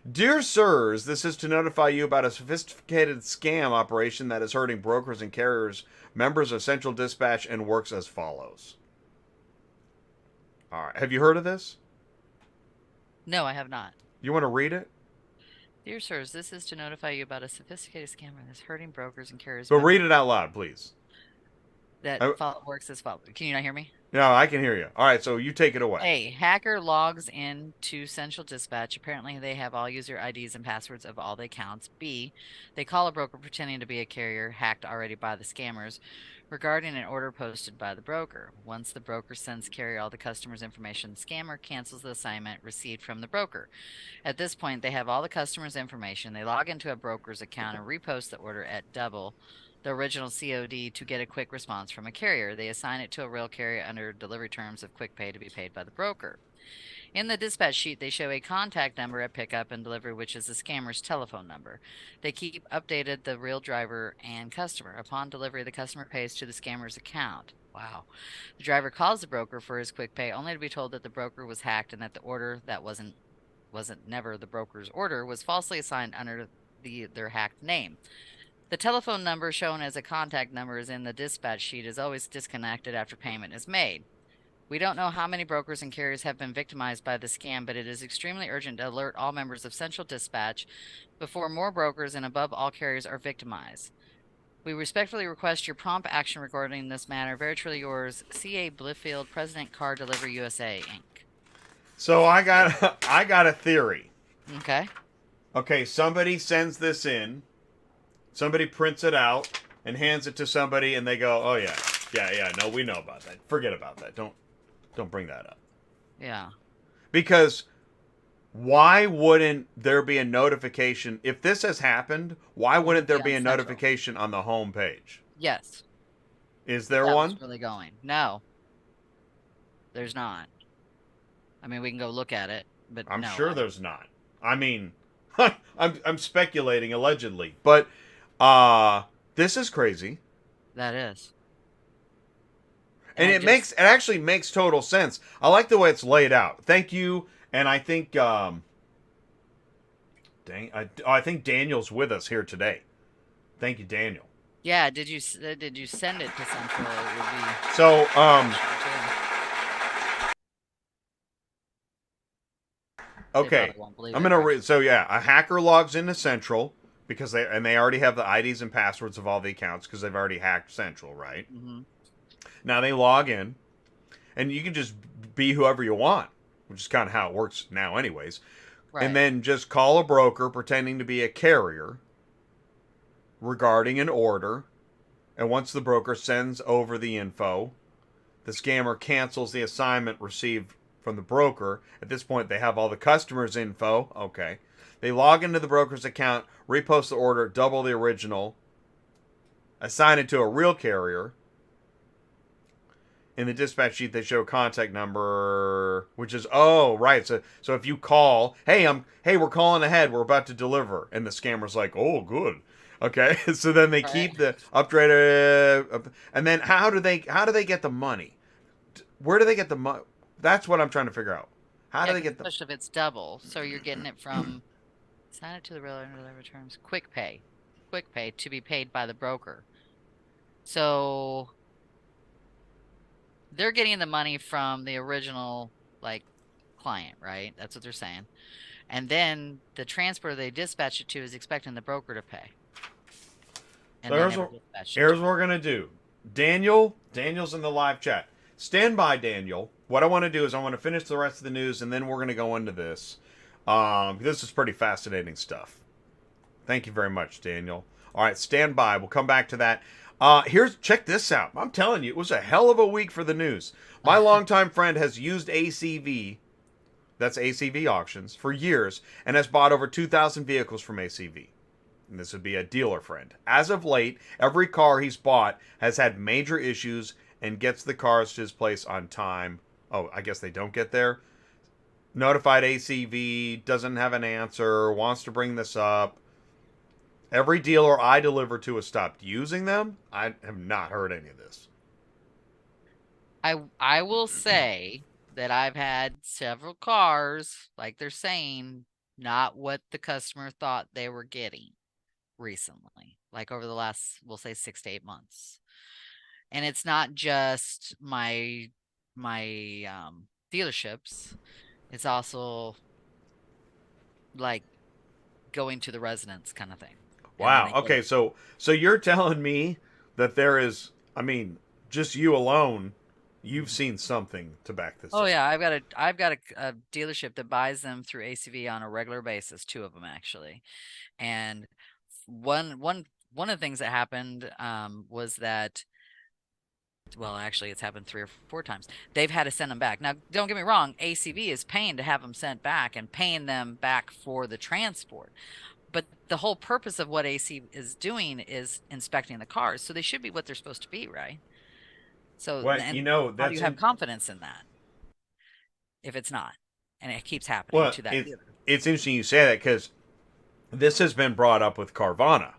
Dear sirs, this is to notify you about a sophisticated scam operation that is hurting brokers and carriers, members of Central Dispatch, and works as follows. All right. Have you heard of this? No, I have not. You want to read it? Dear sirs, this is to notify you about a sophisticated scammer that's hurting brokers and carriers. But read it out loud, please. That works as follows. Can you not hear me? No, I can hear you. All right, so you take it away. A hacker logs in to Central Dispatch. Apparently, they have all user IDs and passwords of all the accounts. B, they call a broker pretending to be a carrier, hacked already by the scammers, regarding an order posted by the broker. Once the broker sends carrier all the customer's information, the scammer cancels the assignment received from the broker. At this point, they have all the customer's information. They log into a broker's account and repost the order at double the original COD to get a quick response from a carrier. They assign it to a real carrier under delivery terms of quick pay to be paid by the broker. In the dispatch sheet, they show a contact number at pickup and delivery, which is the scammer's telephone number. They keep updated the real driver and customer. Upon delivery, the customer pays to the scammer's account. Wow. The driver calls the broker for his quick pay, only to be told that the broker was hacked and that the order that wasn't never the broker's order was falsely assigned under their hacked name. The telephone number shown as a contact number is in the dispatch sheet is always disconnected after payment is made. We don't know how many brokers and carriers have been victimized by the scam, but it is extremely urgent to alert all members of Central Dispatch before more brokers and above all carriers are victimized. We respectfully request your prompt action regarding this matter. Very truly yours, C.A. Blifield, President Car Delivery USA, Inc. So I got a theory. Okay. Okay, somebody sends this in. Somebody prints it out and hands it to somebody, and they go, "Oh yeah, no, we know about that. Forget about that. Don't bring that up." Yeah. Because why wouldn't there be a notification if this has happened? Why wouldn't there be a notification on the home page? Yes. Is there one? That's really going. No. There's not. I mean, we can go look at it, but I'm no, sure there's not. I mean, I'm speculating allegedly, but this is crazy. That is. And it actually makes total sense. I like the way it's laid out. Thank you. And I think I think Daniel's with us here today. Thank you, Daniel. Yeah, did you send it to Central? It would be so okay. I'm going to read. So yeah, a hacker logs into Central because they already have the IDs and passwords of all the accounts because they've already hacked Central, right? Mm-hmm. Now they log in, and you can just be whoever you want, which is kind of how it works now, anyways. And Right. then just call a broker pretending to be a carrier regarding an order. And once the broker sends over the info, the scammer cancels the assignment received from the broker. At this point, they have all the customer's info. Okay. They log into the broker's account, repost the order, double the original, assign it to a real carrier. In the dispatch sheet, they show contact number, which is right. So if you call, hey, we're calling ahead, we're about to deliver, and the scammer's like, oh, good, okay. So then they Right. keep the upgrade, and then how do they get the money? Where do they get the money? That's what I'm trying to figure out. How Yeah, do they because get the? especially if it's double. So you're getting it from sign it to the real owner deliver terms. Quick pay. Quick pay to be paid by the broker. So they're getting the money from the original like client, right? That's what they're saying. And then the transporter they dispatch it to is expecting the broker to pay. And So they here's never what dispatch it to here's what them. we're gonna do. Daniel's in the live chat. Stand by, Daniel. What I want to do is I want to finish the rest of the news, and then we're gonna go into this. This is pretty fascinating stuff. Thank you very much, Daniel. All right, stand by. We'll come back to that. Check this out. I'm telling you, it was a hell of a week for the news. My longtime friend has used ACV, that's ACV auctions, for years, and has bought over 2,000 vehicles from ACV. And this would be a dealer friend. As of late, every car he's bought has had major issues and gets the cars to his place on time. Oh, I guess they don't get there. Notified ACV, doesn't have an answer, wants to bring this up. Every dealer I deliver to has stopped using them. I have not heard any of this. I will say that I've had several cars, like they're saying, not what the customer thought they were getting recently, like over the last, we'll say 6 to 8 months. And it's not just my dealerships. It's also like going to the residence kind of thing. And then Wow. they get Okay, it. so you're telling me that there is, I mean, just you alone, you've Mhm. seen something to back this Oh up. yeah, I've got a dealership that buys them through ACV on a regular basis, two of them actually. And one of the things that happened was that, well, actually it's happened 3 or 4 times. They've had to send them back. Now, don't get me wrong, ACV is paying to have them sent back and paying them back for the transport. But the whole purpose of what AC is doing is inspecting the cars, so they should be what they're supposed to be, right? So, What and how do that's you have in. confidence in that if it's not? And it keeps happening Well, to that dealer. it's interesting you say that because this has been brought up with Carvana.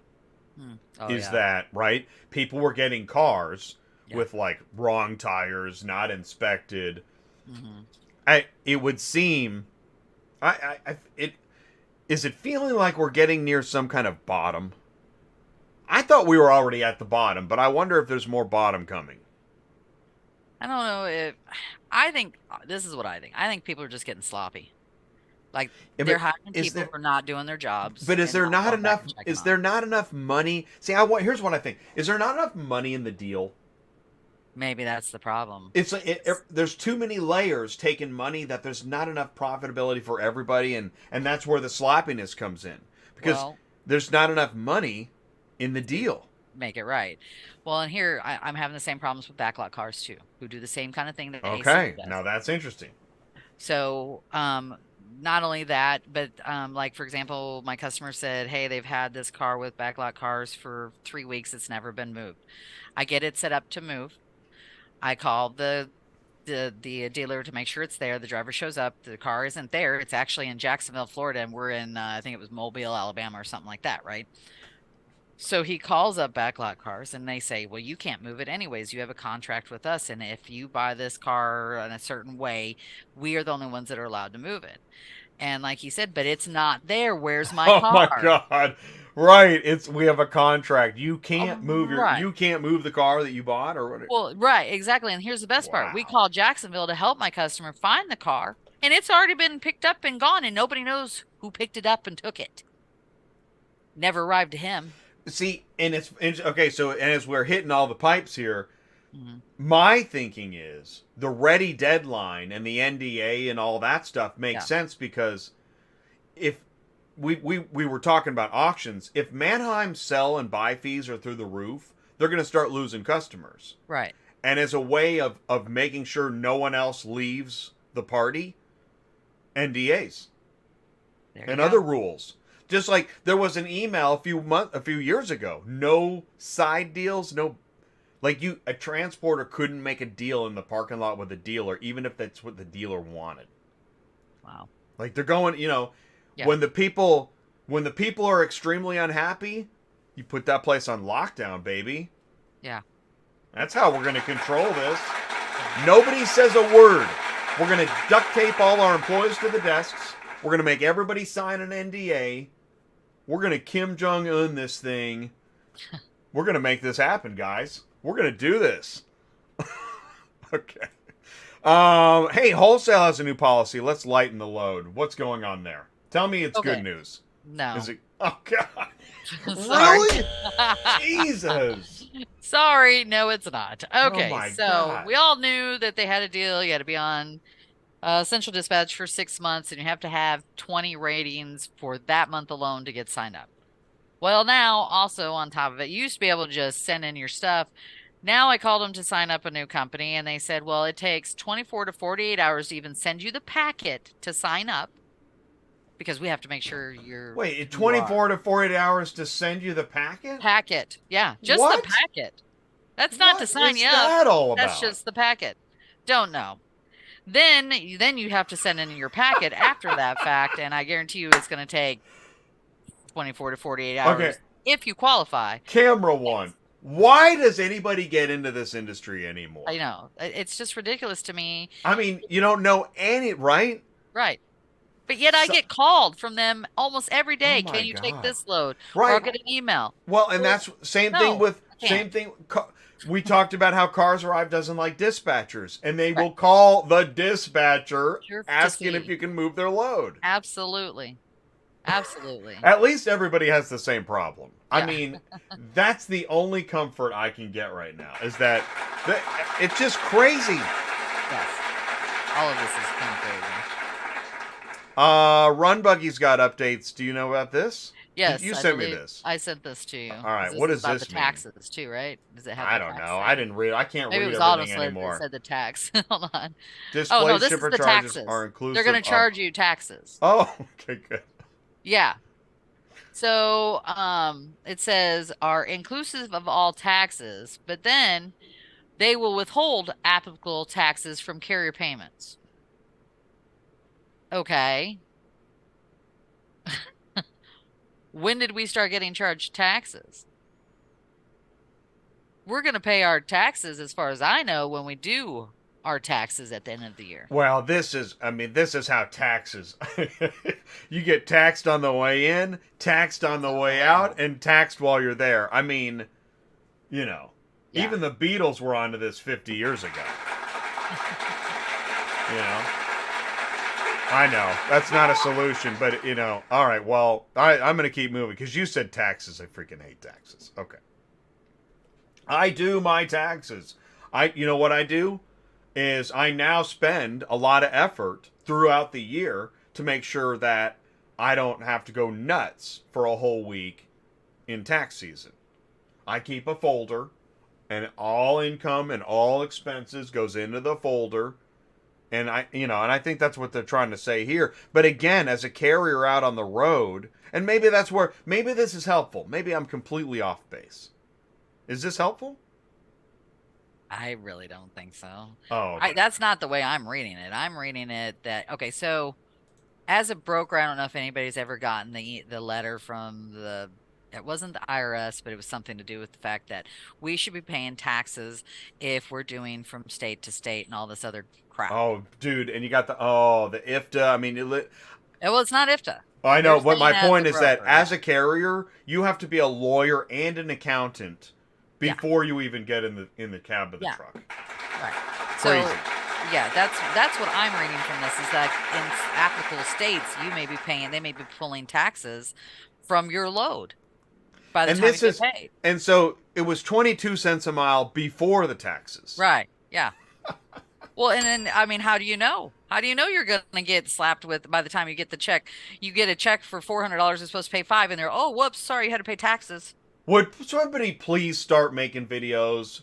Oh Is yeah, that right? People were getting cars yeah. with like wrong tires, not inspected. Hmm. It would seem, it is it feeling like we're getting near some kind of bottom. I thought we were already at the bottom, but I wonder if there's more bottom coming. I don't know if I think this is what I think. I think people are just getting sloppy. Like Yeah, they're but hiring is people there? who are not doing their jobs But is and there not not going back enough? and checking Is on there them. not enough money? See, here's what I think: is there not enough money in the deal? Maybe that's the problem. There's too many layers taking money that there's not enough profitability for everybody, and that's where the sloppiness comes in because Well, there's not enough money in the to deal. make it right. Well, and here I'm having the same problems with backlot cars too, who do the same kind of thing that ACV Okay, now does. that's interesting. So, not only that, but like for example, my customer said, "Hey, they've had this car with backlot cars for 3 weeks. It's never been moved." I get it set up to move. I call the dealer to make sure it's there. The driver shows up. The car isn't there. It's actually in Jacksonville, Florida, and we're in I think it was Mobile, Alabama, or something like that, right? So he calls up Backlot Cars and they say, "Well, you can't move it anyways. You have a contract with us. And if you buy this car in a certain way, we are the only ones that are allowed to move it." And like he said, "But it's not there. Where's my Oh my car?" god. Right, it's we have a contract. Right. You can't move the car that you bought or what. Well, right, exactly. And here's the best part. We Wow. called Jacksonville to help my customer find the car, and it's already been picked up and gone, and nobody knows who picked it up and took it. Never arrived to him. See, and it's okay, so and as we're hitting all the pipes here, Mhm. My thinking is the ready deadline and the NDA and all that stuff makes Yeah. sense because if we were talking about auctions, if Mannheim's sell and buy fees are through the roof, they're going to start losing customers. Right. And as a way of making sure no one else leaves the party, NDAs There you and other go. rules. Just like there was an email a few years ago, no side deals, no like a transporter couldn't make a deal in the parking lot with a dealer, even if that's what the dealer wanted. Wow. Like they're going, Yeah. when the people are extremely unhappy, you put that place on lockdown, baby. Yeah. That's how we're going to control this. Nobody says a word. We're going to duct tape all our employees to the desks. We're going to make everybody sign an NDA. We're going to Kim Jong Un this thing. We're going to make this happen, guys. We're going to do this. Okay. Hey, wholesale has a new policy. Let's lighten the load. What's going on there? Tell me it's good Okay. news. No. Is it? Oh God. Sorry. Really? Jesus. Sorry, no, it's not. Oh Okay, my so God. we all knew that they had a deal. You had to be on Central Dispatch for 6 months, and you have to have 20 ratings for that month alone to get signed up. Well, now, also on top of it, you used to be able to just send in your stuff. Now I called them to sign up a new company, and they said, well, it takes 24 to 48 hours to even send you the packet to sign up because we have to make sure Wait, you are. 24 to 48 hours to send you the packet? Packet. Yeah, just the What? packet. That's not to What sign is you up. that all That's about? just the packet. Don't know. Then you have to send in your packet after that fact, and I guarantee you it's going to take 24 to 48 hours Okay, if you qualify. camera one. Why does anybody get into this industry anymore? I know. It's just ridiculous to me. I mean, you don't know any, right? Right. But yet I So, get called from them almost every oh day. my Can you take God. this load? Or I'll Right. get an email. Well, and Well, that's same thing no, with I can't. we talked about how Cars Arrive doesn't like dispatchers, and they Right. will call the dispatcher Sure to asking if see. you can move their load. Absolutely. Absolutely. At least everybody has the same problem. I Yeah. mean, that's the only comfort I can get right now is that it's just crazy. Yes. All of this is kind of crazy. RunBuggy's got updates. Do you know about this? Yes, You I sent me believe this. I sent this to you. All right, This what is does about this the mean? taxes too, right? Does it have I the don't tax know. thing? I didn't read. I can't Maybe it read was everything Autosled that anymore. said the tax. Hold on. Oh no, Displaced this is shipper the charges taxes. are inclusive. They're going to charge you taxes. Oh, okay, good. Yeah. So, it says are inclusive of all taxes, but then they will withhold applicable taxes from carrier payments. Okay. When did we start getting charged taxes? We're going to pay our taxes, as far as I know, when we do our taxes at the end of the year. Well, this is how taxes. You get taxed on the way in, taxed on the way out, and taxed while you're there. I mean, Yeah. even the Beatles were onto this 50 years ago. I know that's not a solution, but all right. Well, I'm going to keep moving because you said taxes. I freaking hate taxes. Okay, I do my taxes. You know what I do is I now spend a lot of effort throughout the year to make sure that I don't have to go nuts for a whole week in tax season. I keep a folder, and all income and all expenses goes into the folder. And I think that's what they're trying to say here. But again, as a carrier out on the road, and maybe this is helpful. Maybe I'm completely off base. Is this helpful? I really don't think so. Oh, okay. That's not the way I'm reading it. I'm reading it that, okay, so as a broker, I don't know if anybody's ever gotten the letter from it wasn't the IRS, but it was something to do with the fact that we should be paying taxes if we're doing from state to state and all this other crap. Oh, dude, and you got the IFTA. I mean, Well, it's not IFTA. I know. They're But my saying as point a is that broker, as yeah. a carrier, you have to be a lawyer and an accountant Yeah. before you even get in the cab of the Yeah. truck. Right. So, Crazy. yeah, that's what I'm reading from this is that in applicable states, they may be pulling taxes from your load. by the And time this you get is, paid. and so it was 22 cents a mile before the taxes. Right. Yeah. Well, and then I mean, how do you know? How do you know you're going to get slapped with by the time you get the check? You get a check for $400, it's supposed to pay 5, and they're, oh, whoops, sorry, you had to pay taxes. Would somebody please start making videos?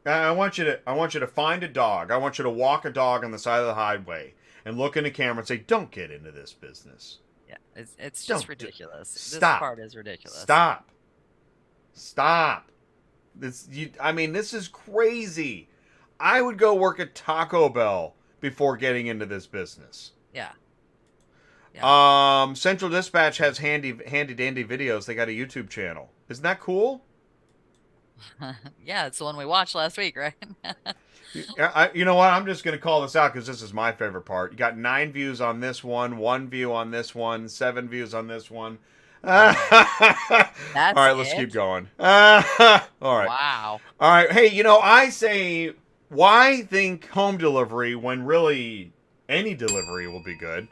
I want you to find a dog. I want you to walk a dog on the side of the highway and look in the camera and say, "Don't get into this business." Yeah, it's just Don't ridiculous. This stop. part is ridiculous. Stop. This is crazy. I would go work at Taco Bell before getting into this business. Yeah. Central Dispatch has handy dandy videos. They got a YouTube channel. Isn't that cool? Yeah, it's the one we watched last week, right? You know what? I'm just going to call this out because this is my favorite part. You got 9 views on this one view on this one, 7 views on this one. All right, let's keep going. All right. Wow. All right. Hey, I say, why think home delivery when really any delivery will be good?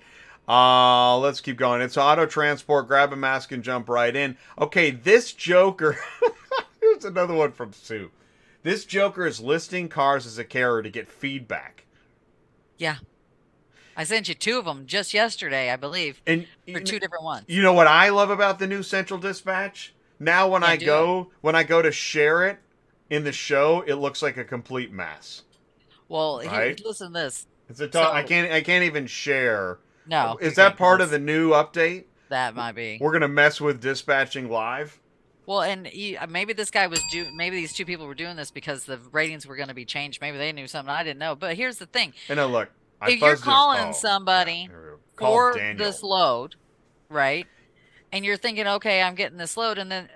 Let's keep going. It's auto transport. Grab a mask and jump right in. Okay, this joker. Here's another one from Sue. This joker is listing cars as a carrier to get feedback. Yeah. I sent you 2 of them just yesterday, I believe, And for 2 different ones. You know what I love about the new Central Dispatch? Now when I go to share it in the show, it looks like a complete mess. Well, right? Listen to this. It's I can't even share. No. Is that part of the new update? That might be. We're going to mess with dispatching live? Well, and maybe this guy was maybe these 2 people were doing this because the ratings were going to be changed. Maybe they knew something I didn't know. But here's the thing. And look, if you're calling somebody for this load, right? And you're thinking, okay, I'm getting this load, and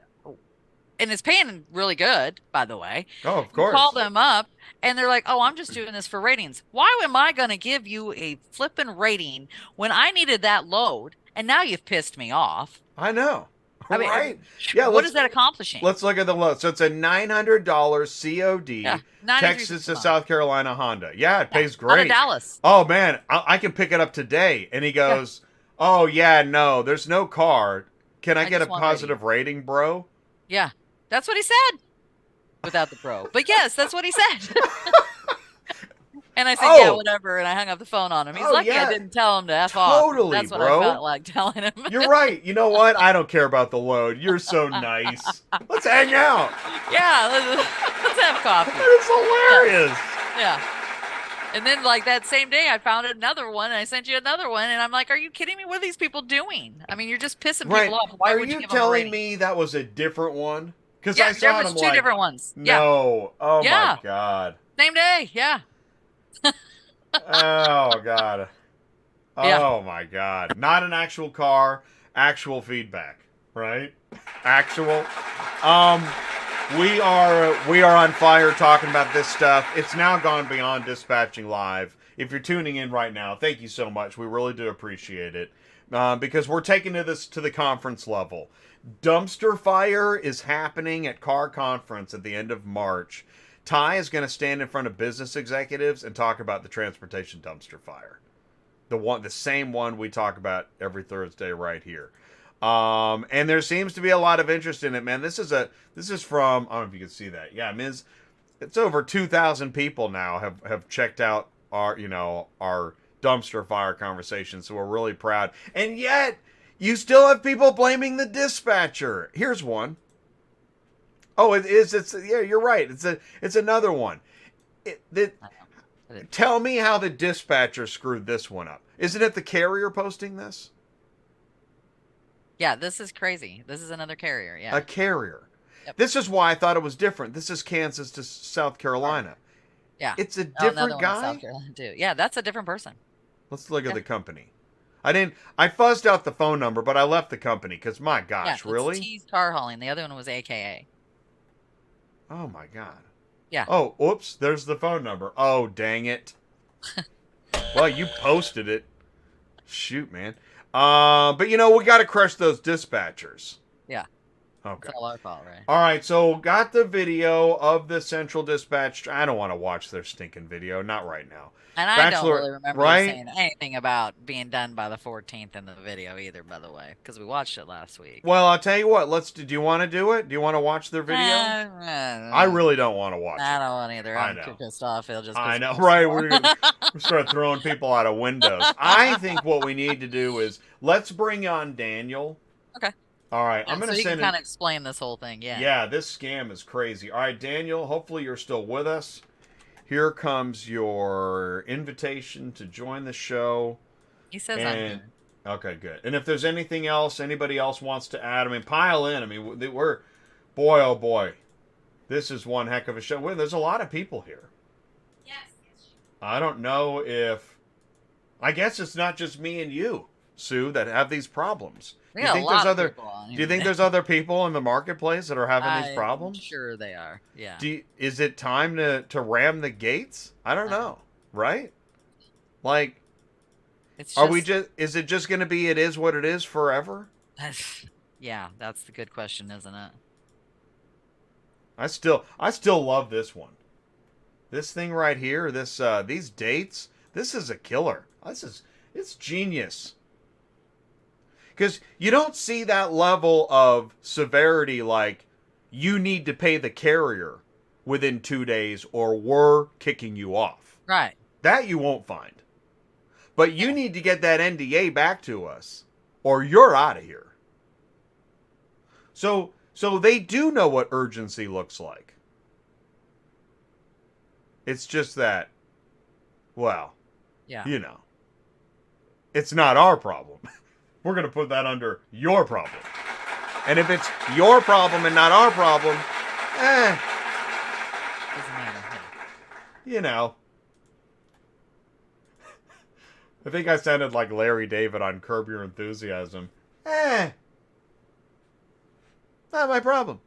it's paying really good, by the way. Oh, of course. You call them up, and they're like, oh, I'm just doing this for ratings. Why am I going to give you a flippin' rating when I needed that load, and now you've pissed me off? I know. I mean, right. Yeah. What is that accomplishing? Let's look at the load. So it's a $900 COD, Texas to South Carolina Honda. Yeah, it pays great. Out of Dallas. Oh, man, I can pick it up today. And he goes, oh, yeah, no, there's no car. Can I get a positive rating, bro? Yeah, that's what he said. Without the bro. But yes, that's what he said. And I said, yeah, whatever. And I hung up the phone on him. He's lucky I didn't tell him to F off. Totally, that's what bro. I felt like telling him. You're right. You know what? I don't care about the load. You're so nice. Let's hang out. Yeah, let's have coffee. It's hilarious. Yeah. And then, like, that same day, I found another one, and I sent you another one, and I'm like, are you kidding me? What are these people doing? I mean, you're just pissing people off. Why would you give them a rating? Are you telling me that was a different one? Because I saw there was 2 different ones. No. Oh, my God. Same day, yeah. Oh, God. Oh, my God. Not an actual car, actual feedback, right? Actual. We are on fire talking about this stuff. It's now gone beyond dispatching live. If you're tuning in right now, thank you so much. We really do appreciate it. Because we're taking this to the conference level. Dumpster fire is happening at Car Conference at the end of March. Ty is going to stand in front of business executives and talk about the transportation dumpster fire. The same one we talk about every Thursday right here. And there seems to be a lot of interest in it, man. This is from, I don't know if you can see that. Yeah, I mean, it's over 2,000 people now have checked out our dumpster fire conversation. So we're really proud. And yet you still have people blaming the dispatcher. Here's one. Oh, yeah, you're right. It's another one. Tell me how the dispatcher screwed this one up. Isn't it the carrier posting this? Yeah, this is crazy. This is another carrier, yeah. A carrier. Yep. This is why I thought it was different. This is Kansas to South Carolina. Yeah. It's a different guy? South Carolina too. Yeah, that's a different person. Let's look at the company. I fuzzed out the phone number, but I left the company because, my gosh, really? T's Car Hauling. The other one was AKA. Oh, my God. Yeah. Oh, oops, there's the phone number. Oh, dang it. Well, you posted it. Shoot, man. But we got to crush those dispatchers. Yeah. Okay. It's all our fault, right? All right, so got the video of the Central Dispatch. I don't want to watch their stinking video. Not right now. And I don't Bachelor, really remember you right? saying anything about being done by the 14th in the video either, by the way, because we watched it last week. Well, I'll tell you what. Do you want to do it? Do you want to watch their video? I really don't want to watch I it. don't want either. I I'm too know. pissed off. It'll just I piss me know, off right? some more. We're gonna start throwing people out of windows. I think what we need to do is let's bring on Daniel. Okay. All right, Yeah, I'm gonna so you send can kind of explain this whole thing. Yeah. Yeah, this scam is crazy. All right, Daniel. Hopefully you're still with us. Here comes your invitation to join the show. He says I'm And here. okay, good. And if there's anything else anybody else wants to add, I mean, pile in. I mean, we're boy, oh boy, this is one heck of a show. Well, there's a lot of people here. Yes. I don't know if. I guess it's not just me and you, Sue, that have these problems. We Do you got a think lot there's of other? people on Do you here. think there's other people in the marketplace that are having these I'm problems? sure they are. Yeah. Is it time to ram the gates? I don't know. Right? Like, It's are we just? Is it just going to be? It is what it is forever. Yeah, that's the good question, isn't it? I still love this one. This thing right here. These dates. This is a killer. It's genius. Because you don't see that level of severity like you need to pay the carrier within 2 days or we're kicking you off. Right. That you won't find. But you need to get that NDA back to us or you're out of here. So they do know what urgency looks like. It's just that, well, Yeah. you know, it's not our problem. We're going to put that under your problem. And if it's your problem and not our problem, Doesn't matter. you know. I think I sounded like Larry David on Curb Your Enthusiasm. Not my problem.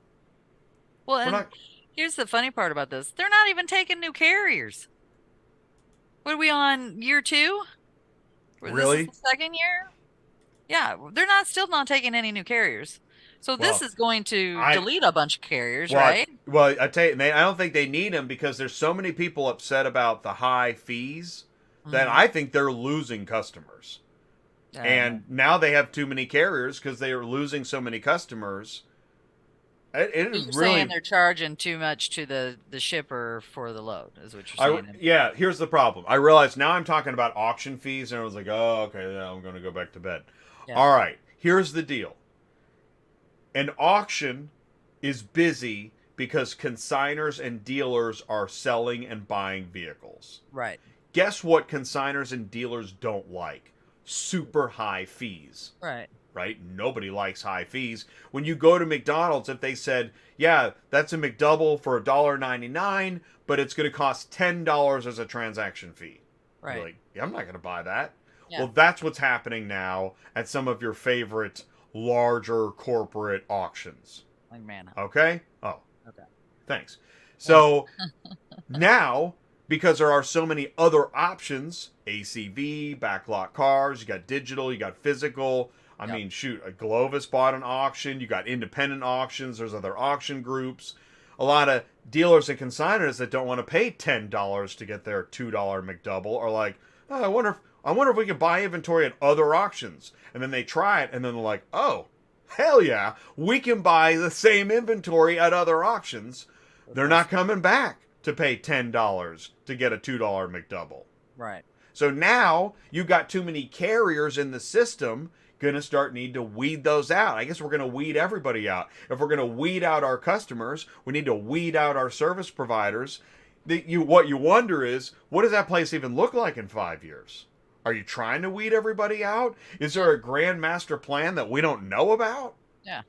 Well, We're and not. here's the funny part about this. They're not even taking new carriers. What are we on, year 2? Really? This is the second year? Yeah, they're still not taking any new carriers. So this is going to delete a bunch of carriers, right? Well, I tell you, I don't think they need them because there's so many people upset about the high fees that I think they're losing customers. And now they have too many carriers because they are losing so many customers. It is You're really saying they're charging too much to the shipper for the load, is what you're saying. Yeah, here's the problem. I realize now I'm talking about auction fees, and I was like, oh, okay, yeah, I'm going to go back to bed. Yeah. All right, here's the deal. An auction is busy because consigners and dealers are selling and buying vehicles. Right. Guess what consigners and dealers don't like? Super high fees. Right. Right? Nobody likes high fees. When you go to McDonald's, if they said, yeah, that's a McDouble for $1.99, but it's going to cost $10 as a transaction fee. Right. You're like, yeah, I'm not going to buy that. Yeah. Well, that's what's happening now at some of your favorite larger corporate auctions. Like man. Okay? Oh. Okay. Thanks. So now, because there are so many other options, ACV, backlot cars, you got digital, you got physical. I mean, shoot, a Glovis bought an auction. You got independent auctions. There's other auction groups. A lot of dealers and consigners that don't want to pay $10 to get their $2 McDouble are like, oh, I wonder if we can buy inventory at other auctions. And then they try it, and then they're like, oh, hell yeah, we can buy the same inventory at other auctions. They're not coming back to pay $10 to get a $2 McDouble. Right. So now you've got too many carriers in the system. Going to need to weed those out. I guess we're going to weed everybody out. If we're going to weed out our customers, we need to weed out our service providers. What you wonder is, what does that place even look like in 5 years? Are you trying to weed everybody out? Is there a grand master plan that we don't know about? Yeah.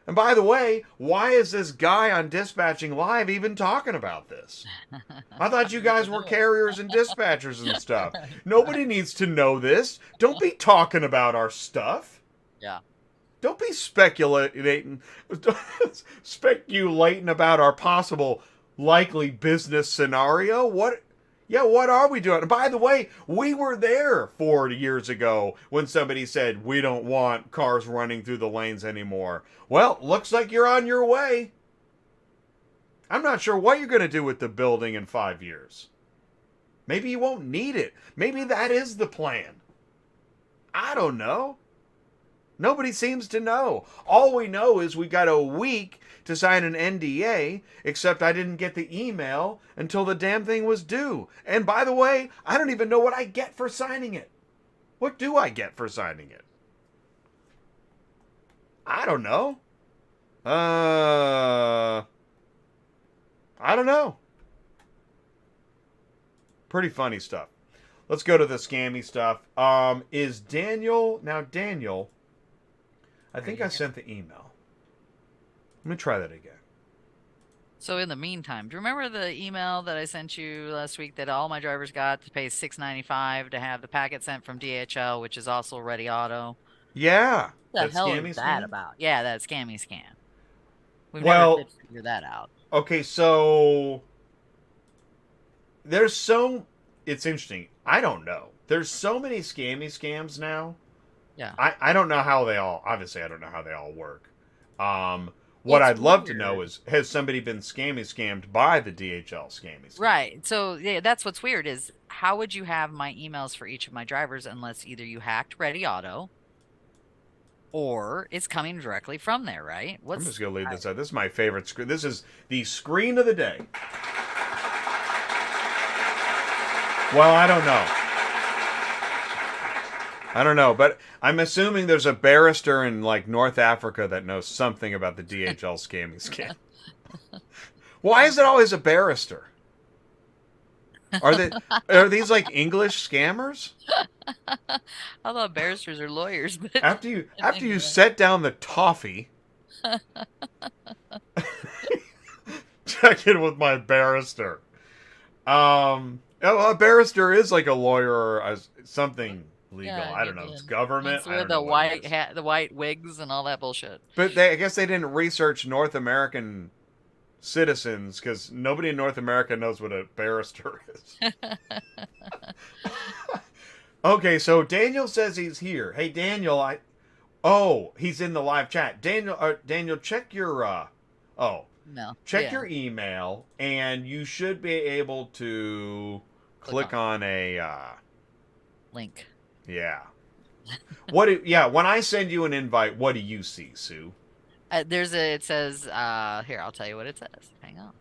And by the way, why is this guy on Dispatching Live even talking about this? I thought you guys were carriers and dispatchers and stuff. Nobody needs to know this. Don't be talking about our stuff. Yeah. Don't be speculating about our possible likely business scenario. What? Yeah, what are we doing? By the way, we were there 40 years ago when somebody said we don't want cars running through the lanes anymore. Well, looks like you're on your way. I'm not sure what you're going to do with the building in 5 years. Maybe you won't need it. Maybe that is the plan. I don't know. Nobody seems to know. All we know is we got a week to sign an NDA, except I didn't get the email until the damn thing was due. And by the way, I don't even know what I get for signing it. What do I get for signing it? I don't know. I don't know. Pretty funny stuff. Let's go to the scammy stuff. Is Daniel... Now, Daniel... I think I sent the email. Let me try that again. So in the meantime, do you remember the email that I sent you last week that all my drivers got to pay $6.95 to have the packet sent from DHL, which is also Ready Auto? Yeah. What the hell is that about? Yeah, that scammy scam. We've never figured that out. Okay, so there's so... It's interesting. I don't know. There's so many scams now. Yeah. I don't know how they all... Obviously, I don't know how they all work. What I'd love to know is, has somebody been scammed by the DHL scam? Right. So, yeah, that's what's weird is, how would you have my emails for each of my drivers unless either you hacked Ready Auto or it's coming directly from there, right? I'm just going to leave this out. This is my favorite screen. This is the screen of the day. Well, I don't know. I don't know, but I'm assuming there's a barrister in like North Africa that knows something about the DHL scam. Why is it always a barrister? Are these like English scammers? I thought barristers are lawyers, but after you set down the toffee, check in with my barrister. A barrister is like a lawyer or something legal. Yeah, I don't know. It's government. It's with the white hat, the white wigs, and all that bullshit. But I guess they didn't research North American citizens because nobody in North America knows what a barrister is. Okay, so Daniel says he's here. Hey, Daniel, he's in the live chat. Daniel, check your check your email, and you should be able to click on a link. Yeah. When I send you an invite, what do you see, Sue? It says, here, I'll tell you what it says. Hang on.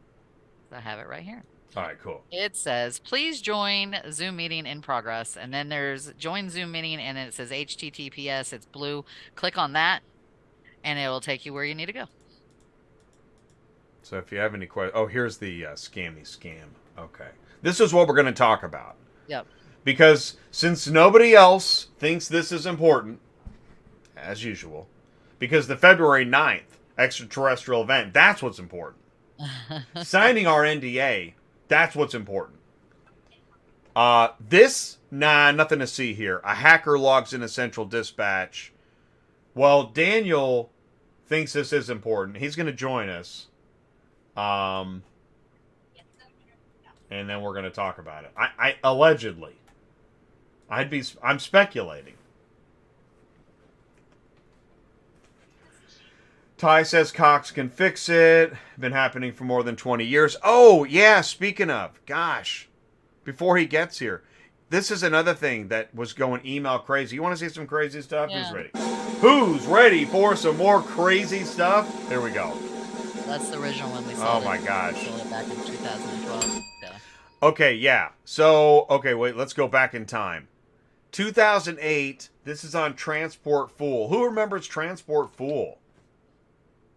I have it right here. All right, cool. It says, please join Zoom meeting in progress. And then there's join Zoom meeting, and then it says HTTPS. It's blue. Click on that, and it will take you where you need to go. So if you have any questions... here's the scam. Okay. This is what we're going to talk about. Yep. Because since nobody else thinks this is important, as usual, because the February 9th extraterrestrial event, that's what's important. Signing our NDA, that's what's important. Nothing to see here. A hacker logs in a central dispatch. Well, Daniel thinks this is important. He's going to join us. And then we're going to talk about it. I allegedly. I'm speculating. Ty says Cox can fix it. Been happening for more than 20 years. Oh, yeah, speaking of, gosh, before he gets here, this is another thing that was going email crazy. You want to see some crazy stuff? Yeah. Who's ready? Who's ready for some more crazy stuff? Here we go. That's the original one we saw. Oh, my gosh. We saw it back in 2012. Yeah. Okay, yeah. So, wait, let's go back in time. 2008, this is on Transport Fool. Who remembers Transport Fool?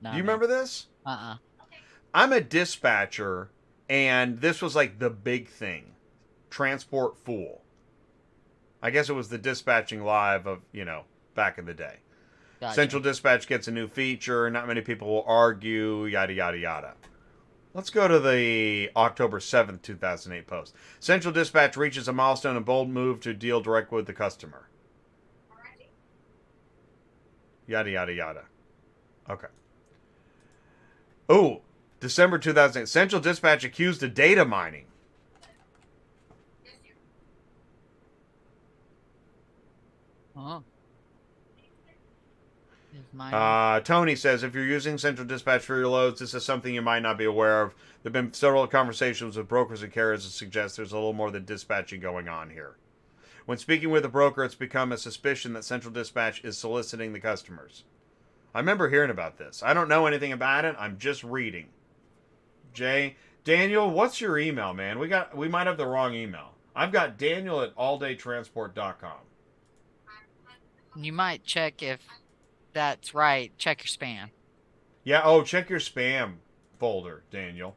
Do you remember this? I'm a dispatcher, and this was like the big thing. Transport Fool. I guess it was the dispatching live of, back in the day. Gotcha. Central Dispatch gets a new feature. Not many people will argue, yada, yada, yada. Let's go to the October 7th, 2008 post. Central Dispatch reaches a milestone and bold move to deal direct with the customer. Alrighty. Yada, yada, yada. Okay. Oh, December 2008. Central Dispatch accused of data mining. Oh, is mine? Tony says, if you're using Central Dispatch for your loads, this is something you might not be aware of. There have been several conversations with brokers and carriers that suggest there's a little more than dispatching going on here. When speaking with a broker, it's become a suspicion that Central Dispatch is soliciting the customers. I remember hearing about this. I don't know anything about it. I'm just reading. Daniel, what's your email, man? We might have the wrong email. I've got Daniel at alldaytransport.com. You might check if that's right. Check your spam. Yeah, oh, check your spam folder, Daniel.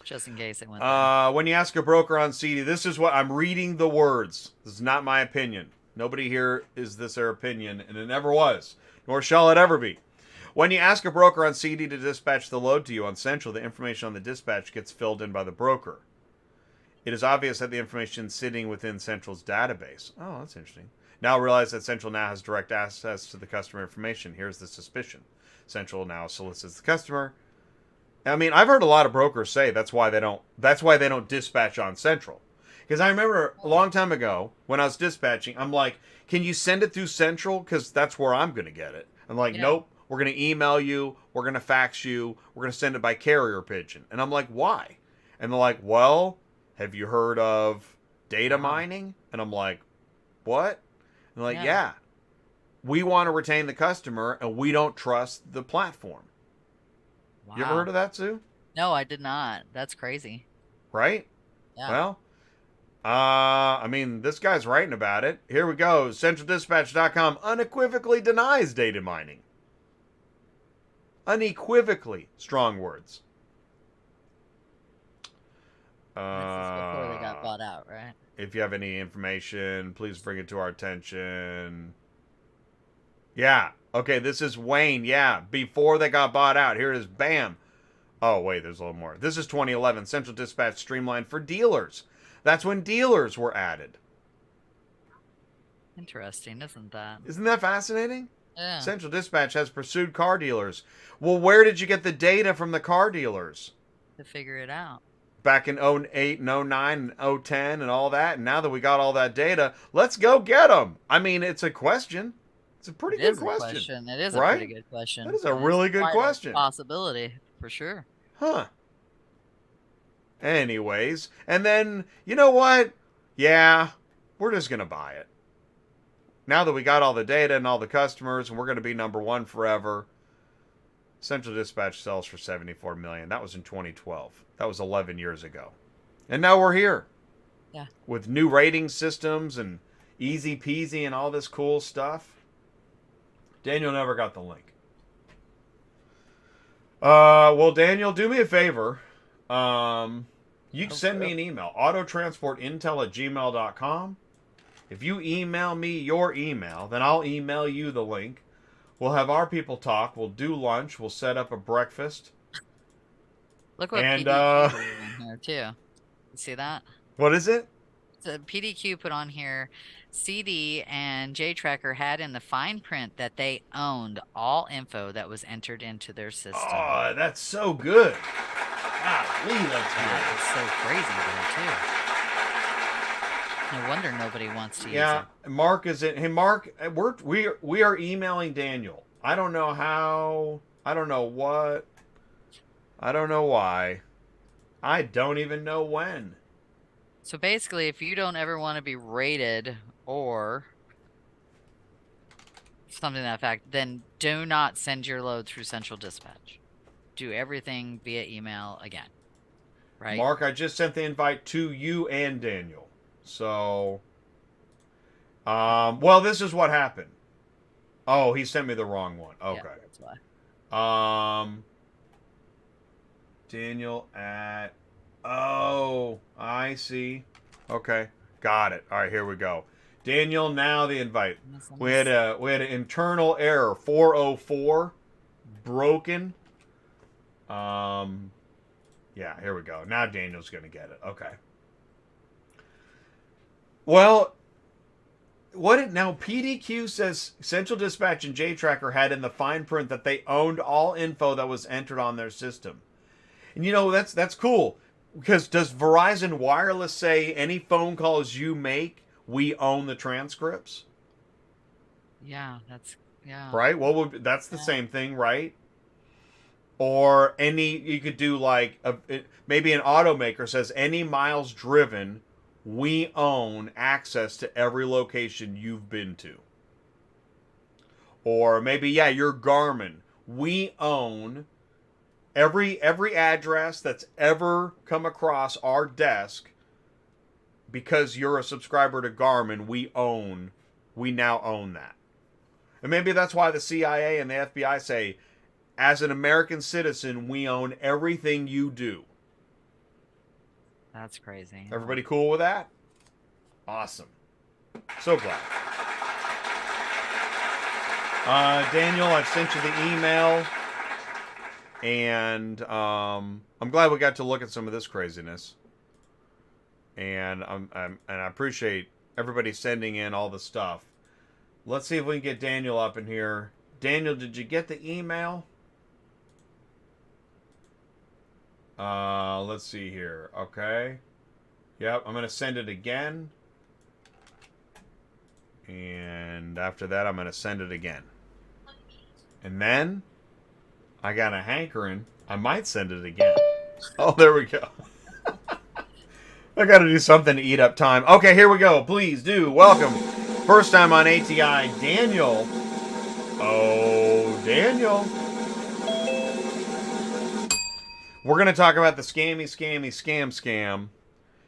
Just in case it went there. When you ask a broker on CD, this is what I'm reading the words. This is not my opinion. Nobody here is this their opinion, and it never was, nor shall it ever be. When you ask a broker on CD to dispatch the load to you on Central, the information on the dispatch gets filled in by the broker. It is obvious that the information is sitting within Central's database. Oh, that's interesting. Now realize that Central now has direct access to the customer information. Here's the suspicion. Central now solicits the customer. I mean, I've heard a lot of brokers say that's why they don't dispatch on Central. Because I remember a long time ago when I was dispatching, I'm like, can you send it through Central? Because that's where I'm going to get it. I'm like, nope, we're going to email you. We're going to fax you. We're going to send it by carrier pigeon. And I'm like, why? And they're like, well, have you heard of data mining? And I'm like, what? And they're like, yeah. We want to retain the customer and we don't trust the platform. Wow. You ever heard of that, Sue? No, I did not. That's crazy. Right? Yeah. Well, I mean, this guy's writing about it. Here we go. CentralDispatch.com unequivocally denies data mining. Unequivocally. Strong words. This is before they got bought out, right? If you have any information, please bring it to our attention. Yeah. Okay, this is Wayne. Yeah, before they got bought out. Here it is. Bam. Oh, wait, there's a little more. This is 2011. Central Dispatch streamlined for dealers. That's when dealers were added. Interesting, isn't that? Isn't that fascinating? Yeah. Central Dispatch has pursued car dealers. Well, where did you get the data from the car dealers? To figure it out. Back in 08 and 09 and 010 and all that. And now that we got all that data, let's go get them. I mean, it's a question. It's a pretty good question. It is a pretty good question. That is a really good question. Possibility, for sure. Huh. Anyways, and then, you know what? Yeah, we're just going to buy it. Now that we got all the data and all the customers, and we're going to be number one forever, Central Dispatch sells for $74 million. That was in 2012. That was 11 years ago. And now we're here. Yeah. With new rating systems and easy peasy and all this cool stuff. Daniel never got the link. Well, Daniel, do me a favor. You can send me an email. autotransportintel@gmail.com. If you email me your email, then I'll email you the link. We'll have our people talk. We'll do lunch. We'll set up a breakfast. Look what PDQ put in here, too. You see that? What is it? The PDQ put on here, CD and JTracker had in the fine print that they owned all info that was entered into their system. Oh, that's so good. Golly, that's good. That is so crazy there, too. No wonder nobody wants to use it. Yeah, Mark is in. Hey, Mark, we are emailing Daniel. I don't know how. I don't know what. I don't know why. I don't even know when. So basically, if you don't ever want to be rated or something to that fact, then do not send your load through Central Dispatch. Do everything via email again. Right? Mark, I just sent the invite to you and Daniel. So, well, this is what happened. Oh, he sent me the wrong one. Okay. Yeah, that's why. Daniel at... Oh, I see. Okay, got it. All right, here we go. Daniel, now the invite. We had an internal error. 404 broken. Yeah, here we go. Now Daniel's gonna get it. Okay. Well, now PDQ says Central Dispatch and JTracker had in the fine print that they owned all info that was entered on their system. And you know, that's cool. Because does Verizon Wireless say any phone calls you make, we own the transcripts? Yeah, that's yeah. right? That's the Yeah. same thing, right? Or you could do like maybe an automaker says any miles driven, we own access to every location you've been to. Or maybe yeah, you're Garmin. We own every address that's ever come across our desk because you're a subscriber to Garmin. We now own that. And maybe that's why the CIA and the FBI say, as an American citizen, we own everything you do. That's crazy. Everybody cool with that? Awesome. So glad. Daniel, I've sent you the email, and I'm glad we got to look at some of this craziness. And and I appreciate everybody sending in all the stuff. Let's see if we can get Daniel up in here. Daniel, did you get the email? Let's see here. Okay. Yep, I'm going to send it again. And after that, I'm going to send it again. And then, I got a hankering. I might send it again. Oh, there we go. I got to do something to eat up time. Okay, here we go. Please do. Welcome. First time on ATI, Daniel. Oh, Daniel. We're going to talk about the scam.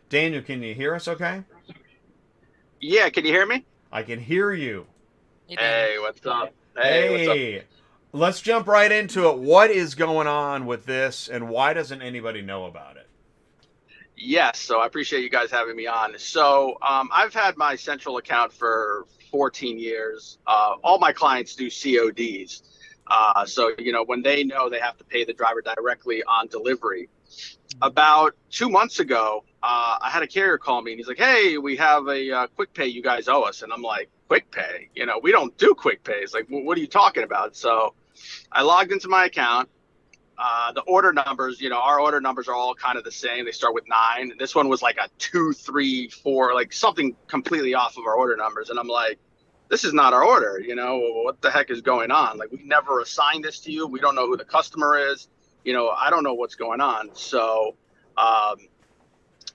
Daniel, can you hear us okay? Yeah, can you hear me? I can hear you. Hey, what's up? Hey, What's up? let's jump right into it. What is going on with this, and why doesn't anybody know about it? Yes, so I appreciate you guys having me on. So I've had my central account for 14 years. All my clients do CODs. So, when they know they have to pay the driver directly on delivery. About 2 months ago, I had a carrier call me and he's like, hey, we have a quick pay you guys owe us. And I'm like, quick pay? We don't do quick pays. Like, what are you talking about? So I logged into my account. The order numbers, our order numbers are all kind of the same. They start with 9. This one was like a 2, 3, 4, like something completely off of our order numbers. And I'm like, this is not our order. What the heck is going on? Like, we never assigned this to you. We don't know who the customer is. I don't know what's going on. So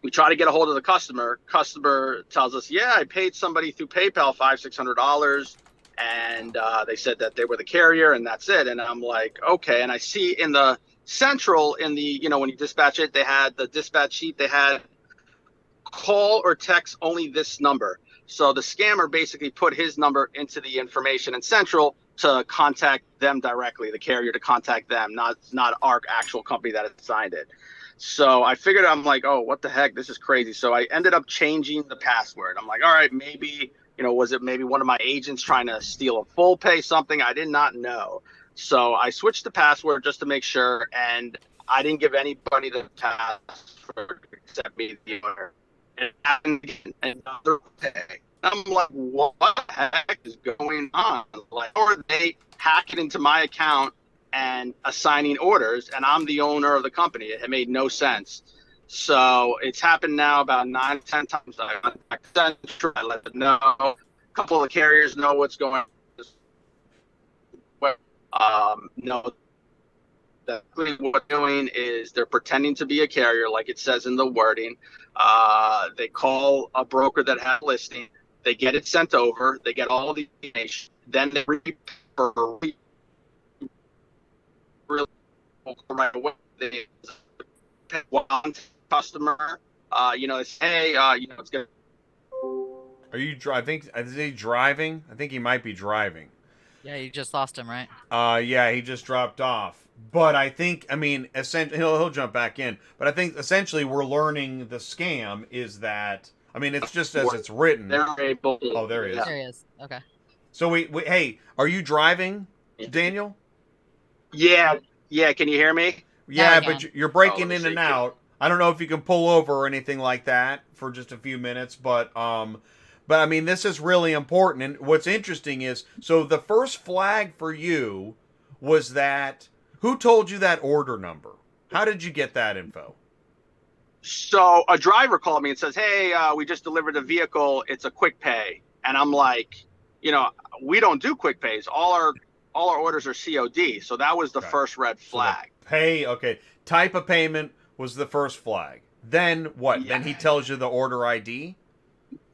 we try to get a hold of the customer. Customer tells us, yeah, I paid somebody through PayPal $500-600. And they said that they were the carrier and that's it. And I'm like, okay. And I see in the central, when you dispatch it, they had the dispatch sheet, they had call or text only this number. So the scammer basically put his number into the information in central to contact them directly, the carrier to contact them, not our actual company that assigned it. So I figured, I'm like, oh, what the heck? This is crazy. So I ended up changing the password. I'm like, all right, maybe, was it maybe one of my agents trying to steal a full pay something? I did not know. So I switched the password just to make sure. And I didn't give anybody the password except me, the owner. And another pay. I'm like, what the heck is going on? Like, or are they hacking into my account and assigning orders, and I'm the owner of the company? It made no sense. So it's happened now about 9 10 times. I went back to Central, I let them know. A couple of carriers know what's going on. No, what they're doing is they're pretending to be a carrier, like it says in the wording. They call a broker that has a listing. They get it sent over. They get all the information. Then they right away. They one customer, it's, hey, it's good. Are you driving? Is he driving? I think he might be driving. Yeah, you just lost him, right? Yeah, he just dropped off. But I think, essentially, he'll jump back in. But I think essentially we're learning the scam is that, it's just as it's written. Oh, there he is. There he is. Okay. So hey, are you driving, Daniel? Yeah. Can you hear me? Yeah, but you're breaking in see. and out. I don't know if you can pull over or anything like that for just a few minutes, but this is really important. And what's interesting is, so the first flag for you was that, who told you that order number? How did you get that info? So a driver called me and says, hey, we just delivered a vehicle. It's a quick pay. And I'm like, we don't do quick pays. All our orders are COD. So that was the first red flag. So okay. Type of payment was the first flag. Then what? Yeah. Then he tells you the order ID?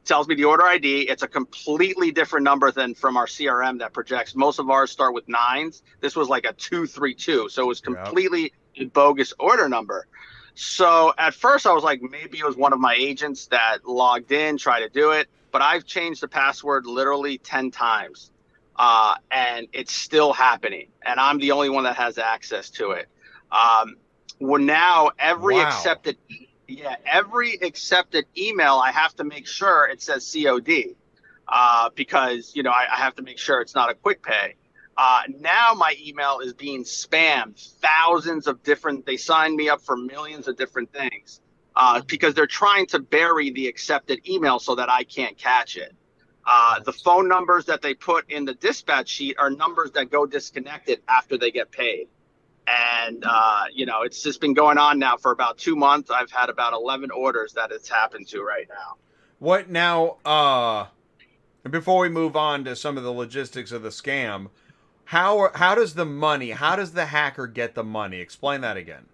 Tells me the order ID. It's a completely different number than from our CRM that projects. Most of ours start with 9s. This was like a 232. So it was completely a bogus order number. So at first I was like, maybe it was one of my agents that logged in, tried to do it. But I've changed the password literally 10 times. And it's still happening. And I'm the only one that has access to it. Well, now every accepted email, I have to make sure it says COD, because I have to make sure it's not a quick pay. Now my email is being spammed. They signed me up for millions of different things, because they're trying to bury the accepted email so that I can't catch it. The phone numbers that they put in the dispatch sheet are numbers that go disconnected after they get paid. And, it's just been going on now for about 2 months. I've had about 11 orders that it's happened to right now. What now, before we move on to some of the logistics of the scam, how does the hacker get the money? Explain that again.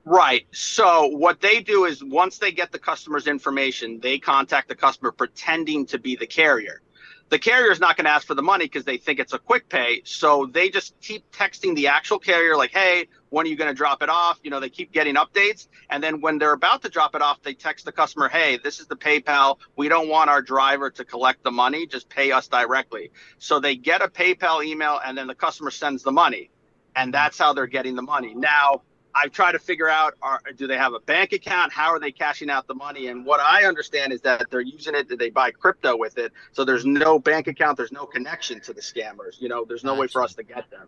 Right. So what they do is once they get the customer's information, they contact the customer pretending to be the carrier. The carrier is not going to ask for the money because they think it's a quick pay. So they just keep texting the actual carrier like, hey, when are you going to drop it off? They keep getting updates. And then when they're about to drop it off, they text the customer, hey, this is the PayPal. We don't want our driver to collect the money. Just pay us directly. So they get a PayPal email and then the customer sends the money. And that's how they're getting the money. Now, I've tried to figure out, do they have a bank account? How are they cashing out the money? And what I understand is that they're using it, they buy crypto with it. So there's no bank account. There's no connection to the scammers. There's no way for us to get them.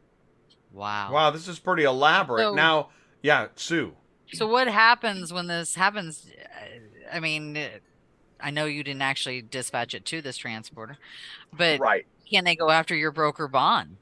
Wow, this is pretty elaborate. So, now, Sue. So what happens when this happens? I mean, I know you didn't actually dispatch it to this transporter, but can they go after your broker bond?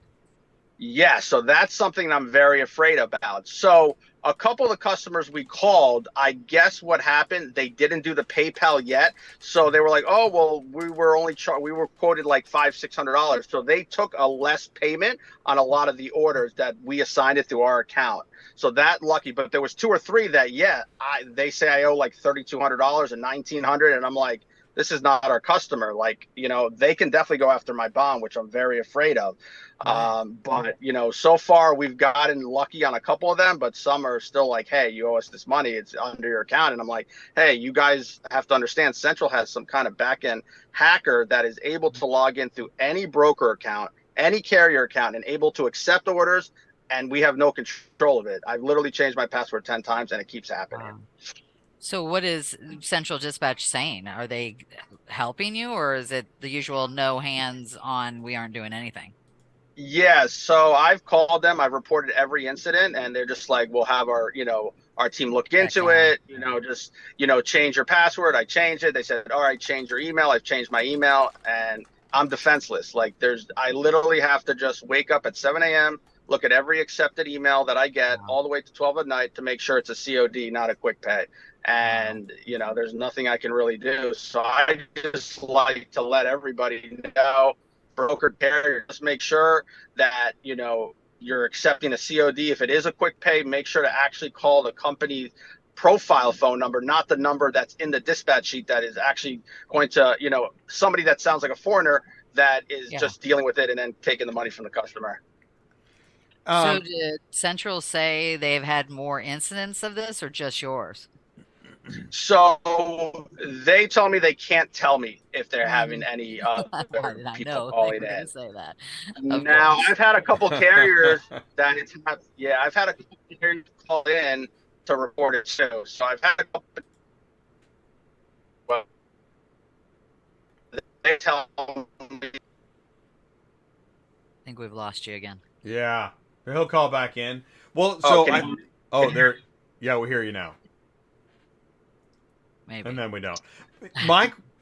Yeah, so that's something I'm very afraid about. So a couple of the customers we called, I guess what happened, they didn't do the PayPal yet. So they were like, oh, well, we were quoted like $500-600. So they took a less payment on a lot of the orders that we assigned it through our account. So that lucky, but there was 2 or 3 that, they say I owe like $3,200 and $1,900. And I'm like, this is not our customer. Like, they can definitely go after my bond, which I'm very afraid of. But, so far we've gotten lucky on a couple of them, but some are still like, hey, you owe us this money. It's under your account. And I'm like, hey, you guys have to understand Central has some kind of back-end hacker that is able to log in through any broker account, any carrier account, and able to accept orders. And we have no control of it. I've literally changed my password 10 times and it keeps happening. Wow. So what is Central Dispatch saying? Are they helping you, or is it the usual no hands on, we aren't doing anything? Yeah, so I've called them. I've reported every incident, and they're just like, we'll have our team look into it, just, change your password. I changed it. They said, all right, change your email. I've changed my email, and I'm defenseless. Like I literally have to just wake up at 7 a.m., look at every accepted email that I get all the way to 12 at night to make sure it's a COD, not a quick pay. And, there's nothing I can really do. So I just like to let everybody know, broker carrier, just make sure that, you're accepting a COD. If it is a quick pay, make sure to actually call the company profile phone number, not the number that's in the dispatch sheet that is actually going to, somebody that sounds like a foreigner that is just dealing with it and then taking the money from the customer. So did Central say they've had more incidents of this or just yours? So they told me they can't tell me if they're having any people calling in. Say that. Now I've had a couple carriers that I've had a couple carriers call in to report it too. So I've had a couple. Well, they tell me. I think we've lost you again. Yeah, he'll call back in. Well, so we hear you now. Maybe. And then we don't.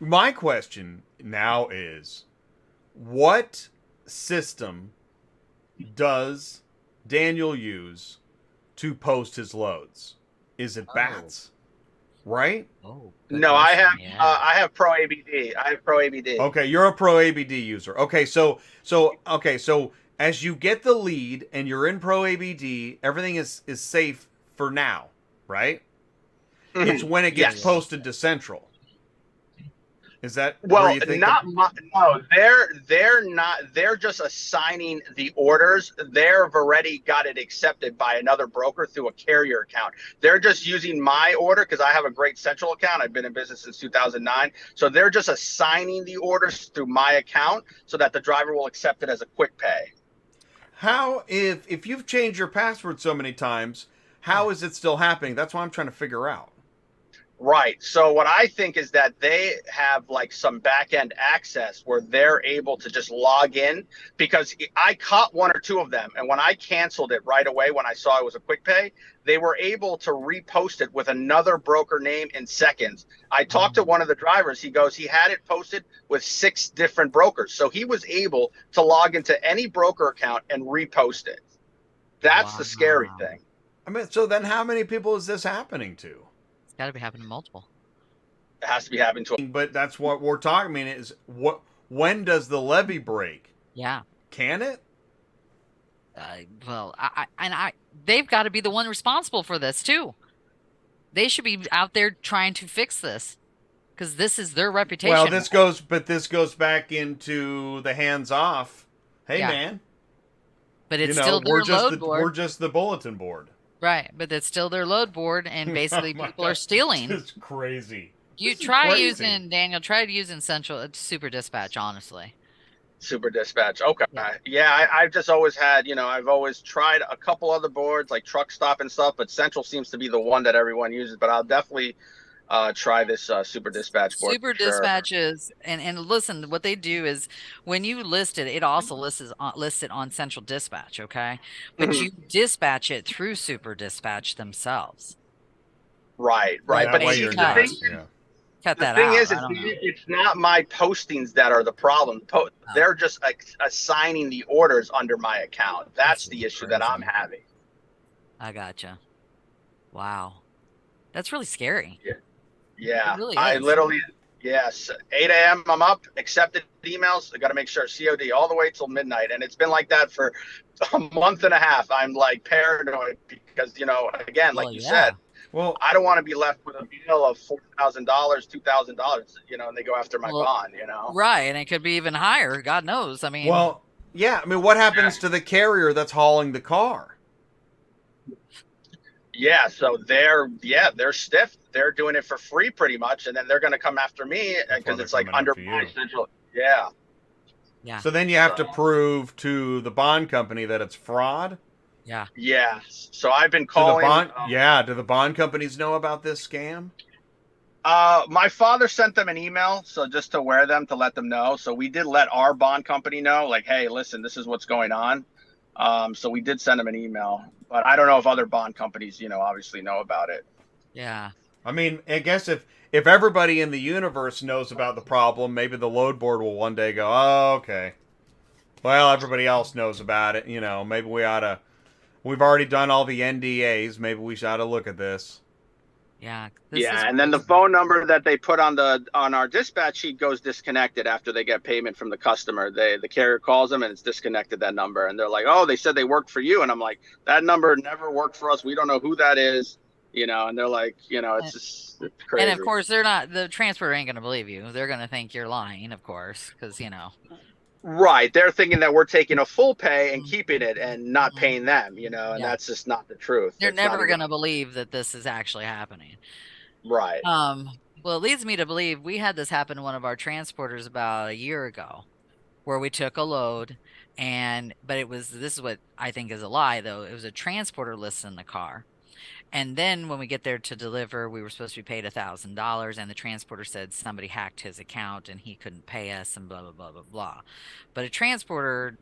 My question now is, what system does Daniel use to post his loads? Is it bats? right? Oh, good No, question. Yeah. I have Pro ABD. I have Pro ABD. Okay, you're a pro ABD user. Okay, so as you get the lead and you're in pro ABD, everything is safe for now, right? It's Mhm. when it gets Yes. posted to Central. Is that where Well, you think? not my, no, they're not. They're just assigning the orders. They've already got it accepted by another broker through a carrier account. They're just using my order because I have a great central account. I've been in business since 2009. So they're just assigning the orders through my account so that the driver will accept it as a quick pay. How if you've changed your password so many times, Yeah. how is it still happening? That's what I'm trying to figure out. Right. So what I think is that they have like some back end access where they're able to just log in because I caught one or two of them. And when I canceled it right away, when I saw it was a quick pay, they were able to repost it with another broker name in seconds. I talked to one of the drivers. He goes, he had it posted with 6 different brokers. So he was able to log into any broker account and repost it. That's the scary Wow. thing. I mean, so then how many people is this happening to? It's got to be happening multiple. It has to be happening to But that's what we're talking. I mean, is what when does the levee break? Yeah. Can it? Well, they've got to be the one responsible for this too. They should be out there trying to fix this because this is their reputation. Well, this goes back into the hands off. Hey, Yeah. man, But it's still their load board. we're just the bulletin board. Right, but it's still their load board, and basically people are stealing. It's crazy. You This is try crazy. using Daniel. Try using Central Super Dispatch. Honestly, Super Dispatch. Okay. Yeah. Yeah, I've just always had, I've always tried a couple other boards like Truck Stop and stuff, but Central seems to be the one that everyone uses. But I'll definitely try this Super Dispatch board. Super for sure. Dispatches, and listen, what they do is when you list it, it also lists it on Central Dispatch. Okay, but Mhm. you dispatch it through Super Dispatch themselves. Right. That But way see, you're the not. thing, Yeah. Cut the that thing out. is, I don't know. it's not my postings that are the problem. They're just assigning the orders under my account. That's This the is issue that I'm crazy. having. I gotcha. Wow, that's really scary. Yeah, It really I is. literally, yes, 8 a.m. I'm up, accepted emails. I got to make sure COD all the way till midnight. And it's been like that for a month and a half. I'm like paranoid because, again, Well, like you yeah. said, Well, I don't want to be left with a bill of $4,000, $2,000, and they go after my Well, bond, Right, and it could be even higher. God knows. I mean, well, yeah. I mean, what happens to the carrier that's hauling the car? Yeah, so they're stiff. They're doing it for free pretty much, and then they're going to come after me That's why because they're it's like coming under after my you. central. Yeah. yeah, So then you have to prove to the bond company that it's fraud. yeah. Yeah. So I've been Do the calling. bond? Yeah. Do the bond companies know about this scam? My father sent them an email, so just to aware them to let them know. So we did let our bond company know, like, hey, listen, this is what's going on. So we did send them an email, but I don't know if other bond companies, obviously know about it. Yeah. I mean, I guess if everybody in the universe knows about the problem, maybe the load board will one day go, oh, okay. Well, everybody else knows about it. Maybe we ought to. We've already done all the NDAs. Maybe we ought to look at this. Yeah. Yeah, and then the phone number that they put on our dispatch sheet goes disconnected after they get payment from the customer. The carrier calls them and it's disconnected that number, and they're like, "Oh, they said they worked for you," and I'm like, "That number never worked for us. We don't know who that is." And they're like, it's crazy. And of course, the transporter ain't going to believe you. They're going to think you're lying, of course, because, Right. They're thinking that we're taking a full pay and keeping it and not Mhm. paying them, and Yeah. that's just not the truth. They're It's not never even- going to believe that this is actually happening. Right. Well, it leads me to believe we had this happen to one of our transporters about a year ago, where we took a load, but this is what I think is a lie, though. It was a transporter list in the car. And then when we get there to deliver, we were supposed to be paid $1,000, and the transporter said somebody hacked his account and he couldn't pay us and blah, blah, blah, blah, blah. But a transporter,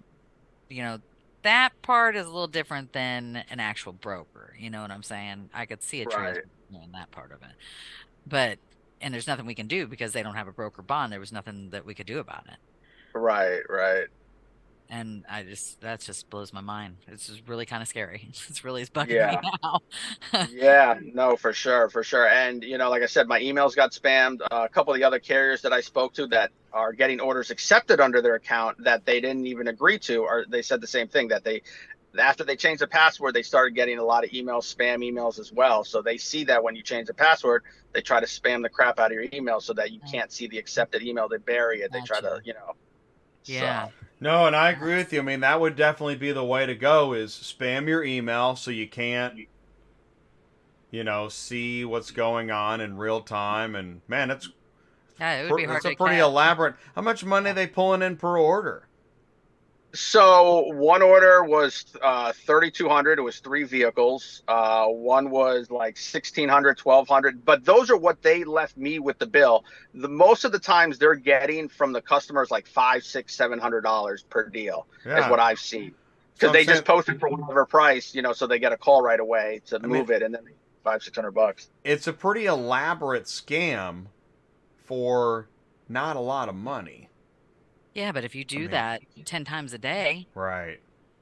that part is a little different than an actual broker. You know what I'm saying? I could see a transporter in that part of it. And there's nothing we can do because they don't have a broker bond. There was nothing that we could do about it. Right. And that just blows my mind. It's just really kind of scary. It's really is bugging me Yeah. now. Yeah, no, for sure, for sure. And like I said, my emails got spammed. A couple of the other carriers that I spoke to that are getting orders accepted under their account that they didn't even agree to, or they said the same thing, that they, after they changed the password, they started getting a lot of spam emails as well. So they see that when you change the password, they try to spam the crap out of your email so that you can't see the accepted email. They bury it. They try to, Gotcha. so Yeah. No, and I agree with you. I mean, that would definitely be the way to go, is spam your email so you can't, see what's going on in real time. And man, Yeah, it would be hard it's a to pretty catch. elaborate. How much money are they pulling in per order? So one order was 3,200. It was three vehicles. One was like 1,600, 1,200. But those are what they left me with the bill. The most of the times they're getting from the customers like $500, $600, $700 per deal is Yeah. what I've seen. So Because I'm they just saying, post it for whatever price, so they get a call right away to I mean, move it, and then $500, $600. it's a pretty elaborate scam for not a lot of money. Yeah, but if you I do mean, that 10 times a day, right,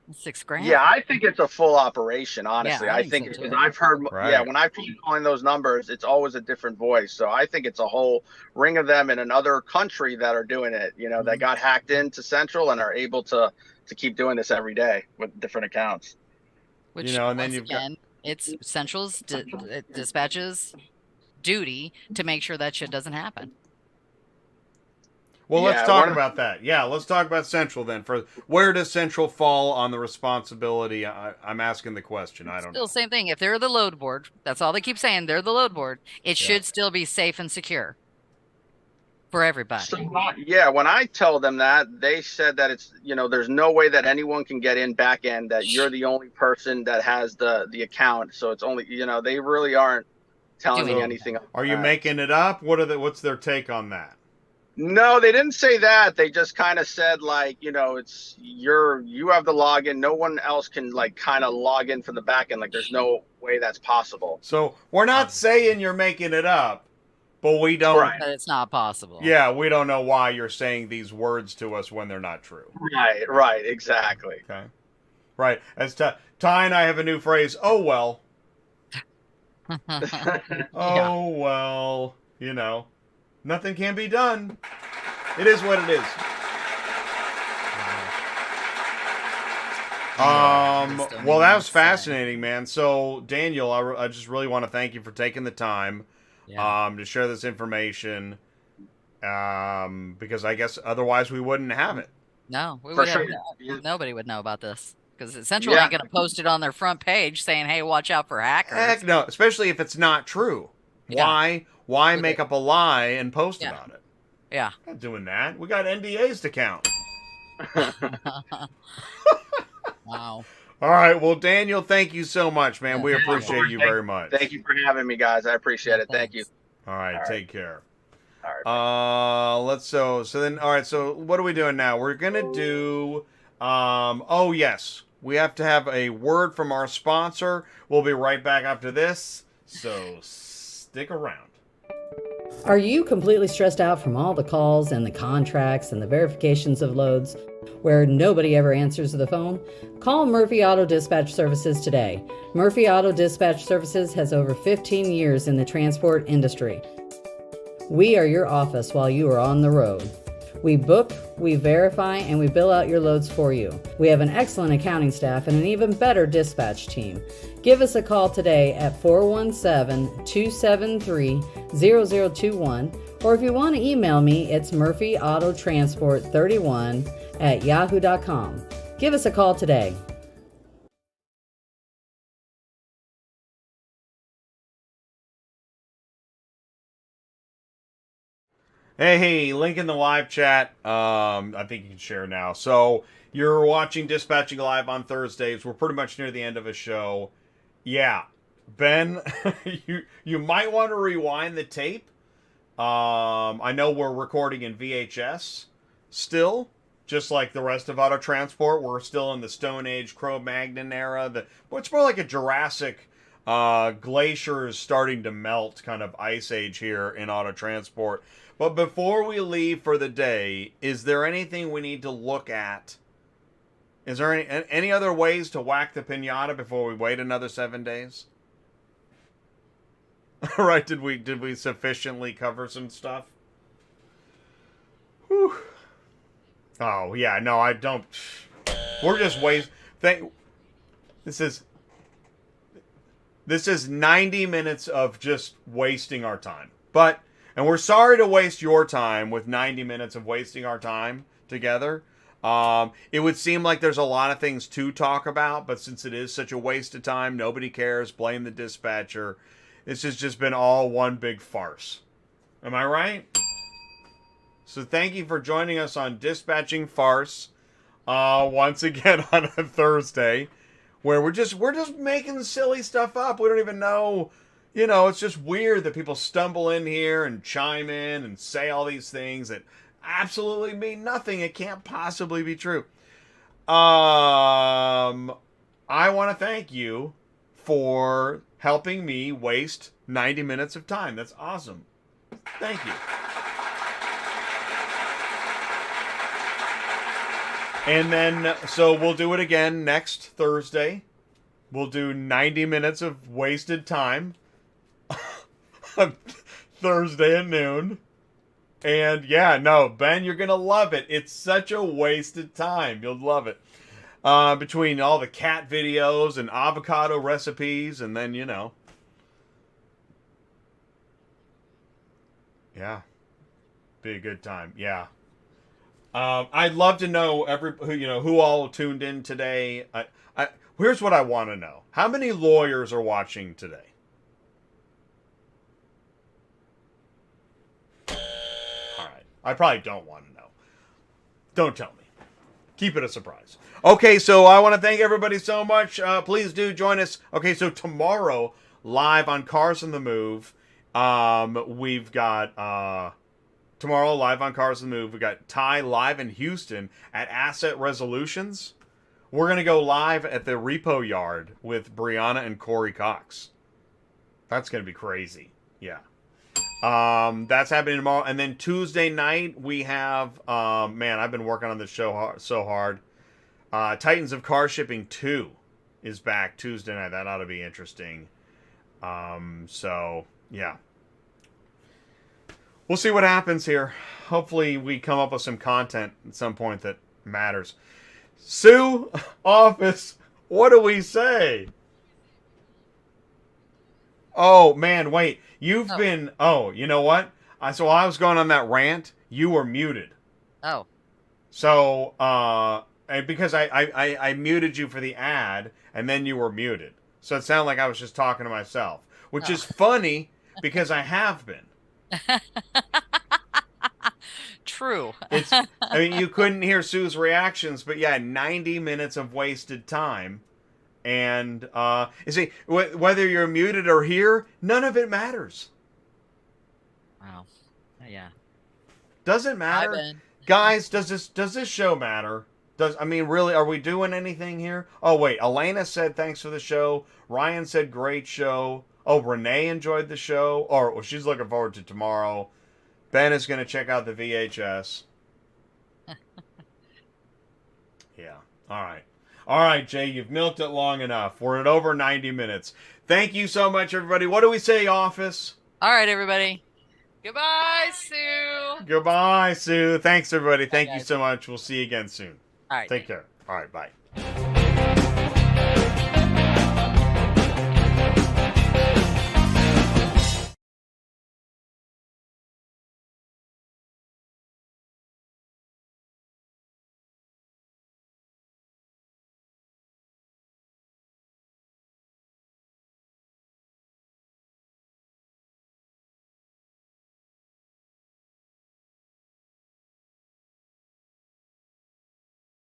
that's 6 grand. Yeah, I think it's a full operation, Yeah, honestly. I I think so think because too. I've heard, yeah, right. when I've been calling those numbers, it's always a different voice. So I think it's a whole ring of them in another country that are doing it, that Mhm. got hacked into Central and are able to keep doing this every day with different accounts. Which, And then once you've got. again, it's Central's dispatches duty to make sure that shit doesn't happen. Well, let's Yeah, talk about that. Yeah, let's talk about Central then. For where does Central fall on the responsibility? I'm asking the question. I don't Still, know. same thing. If they're the load board, that's all they keep saying. They're the load board. It Yeah. should still be safe and secure for everybody. yeah, when I tell them that, they said that it's, there's no way that anyone can get in back end, that you're the only person that has the account. So it's only, they really aren't telling Doing me So, anything are about you that. making it up? What's their take on that? No, they didn't say that. They just kind of said like, it's you have the login. No one else can like kind of log in from the back end. Like there's no way that's possible. So, we're not saying you're making it up, but we don't. Right. But it's not possible. Yeah, we don't know why you're saying these words to us when they're not true. Right, right, exactly. Okay. Right. As Ty and I have a new phrase. Oh well. Yeah. Oh well. Nothing can be done. It is what it is. Well, that was fascinating, man. So, Daniel, I just really want to thank you for taking the time, Yeah. to share this information, because I guess otherwise we wouldn't have it. No, we For would have sure. nobody would know about this because Central Yeah. ain't gonna post it on their front page saying, "Hey, watch out for hackers." Heck no, especially if it's not true. Yeah. Why Would make they? up a lie and post Yeah. about it? Yeah. Not doing that. We got NDAs to count. Wow. All right. Well, Daniel, thank you so much, man. Yeah, We thank you. appreciate you very much. Thank you for having me, guys. I appreciate Yeah, it. Thank you. thanks. All right. All right. Take care. All right. Let's so then. All right. So what are we doing now? We're gonna do. Oh yes, we have to have a word from our sponsor. We'll be right back after this. So stick around. Are you completely stressed out from all the calls and the contracts and the verifications of loads where nobody ever answers the phone? Call Murphy Auto Dispatch Services today. Murphy Auto Dispatch Services has over 15 years in the transport industry. We are your office while you are on the road. We book, we verify, and we bill out your loads for you. We have an excellent accounting staff and an even better dispatch team. Give us a call today at 417-273-0021, or if you want to email me, it's murphyautotransport31@yahoo.com. Give us a call today. Hey, link in the live chat. I think you can share now. So you're watching Dispatching Live on Thursdays. We're pretty much near the end of a show. Yeah, Ben, you might want to rewind the tape. I know we're recording in VHS still, just like the rest of Auto Transport. We're still in the Stone Age Cro-Magnon era. It's more like a Jurassic glaciers starting to melt kind of ice age here in Auto Transport. But before we leave for the day, is there anything we need to look at Is there any other ways to whack the pinata before we wait another 7 days? All right, did we sufficiently cover some stuff? Whew. Oh yeah, no, I don't. We're just This is 90 minutes of just wasting our time. And we're sorry to waste your time with 90 minutes of wasting our time together. It would seem like there's a lot of things to talk about, but since it is such a waste of time, nobody cares. Blame the dispatcher. This has just been all one big farce. Am I right? So thank you for joining us on Dispatching Farce. Once again on a Thursday, where we're just making silly stuff up. We don't even know. It's just weird that people stumble in here and chime in and say all these things that absolutely mean nothing. It can't possibly be true. I want to thank you for helping me waste 90 minutes of time. That's awesome. Thank you. And then, so we'll do it again next Thursday. We'll do 90 minutes of wasted time on Thursday at noon. And yeah, no, Ben, you're going to love it. It's such a wasted time. You'll love it. Between all the cat videos and avocado recipes, and then, yeah. Be a good time. Yeah. I'd love to know who all tuned in today. Here's what I want to know. How many lawyers are watching today? All right. I probably don't want to know. Don't tell me. Keep it a surprise. Okay, so I want to thank everybody so much. Please do join us. Okay, so tomorrow, live on Cars on the Move, we've got... Tomorrow, live on Cars on the Move, we got Ty live in Houston at Asset Resolutions. We're going to go live at the Repo Yard with Brianna and Corey Cox. That's going to be crazy. Yeah. That's happening tomorrow. And then Tuesday night, we have... man, I've been working on this show so hard. Titans of Car Shipping 2 is back Tuesday night. That ought to be interesting. So, yeah. We'll see what happens here. Hopefully we come up with some content at some point that matters. Sue, office, what do we say? Oh, man, wait. You've been... Oh, you know what? So while I was going on that rant, you were muted. Oh. So, because I muted you for the ad, and then you were muted. So it sounded like I was just talking to myself. Which is funny, because I have been. True. You couldn't hear Sue's reactions, but yeah, 90 minutes of wasted time. And, you see, whether you're muted or here, none of it matters. Wow. Yeah. Does it matter? Guys, does this show matter? Really, are we doing anything here? Oh, wait, Elena said thanks for the show. Ryan said great show. Oh, Renee enjoyed the show. Or she's looking forward to tomorrow. Ben is going to check out the VHS. Yeah. All right. All right, Jay, you've milked it long enough. We're at over 90 minutes. Thank you so much, everybody. What do we say, office? All right, everybody. Goodbye, Sue. Goodbye, Sue. Thanks, everybody. Thank you so much. We'll see you again soon. All right. Take care. All right, bye.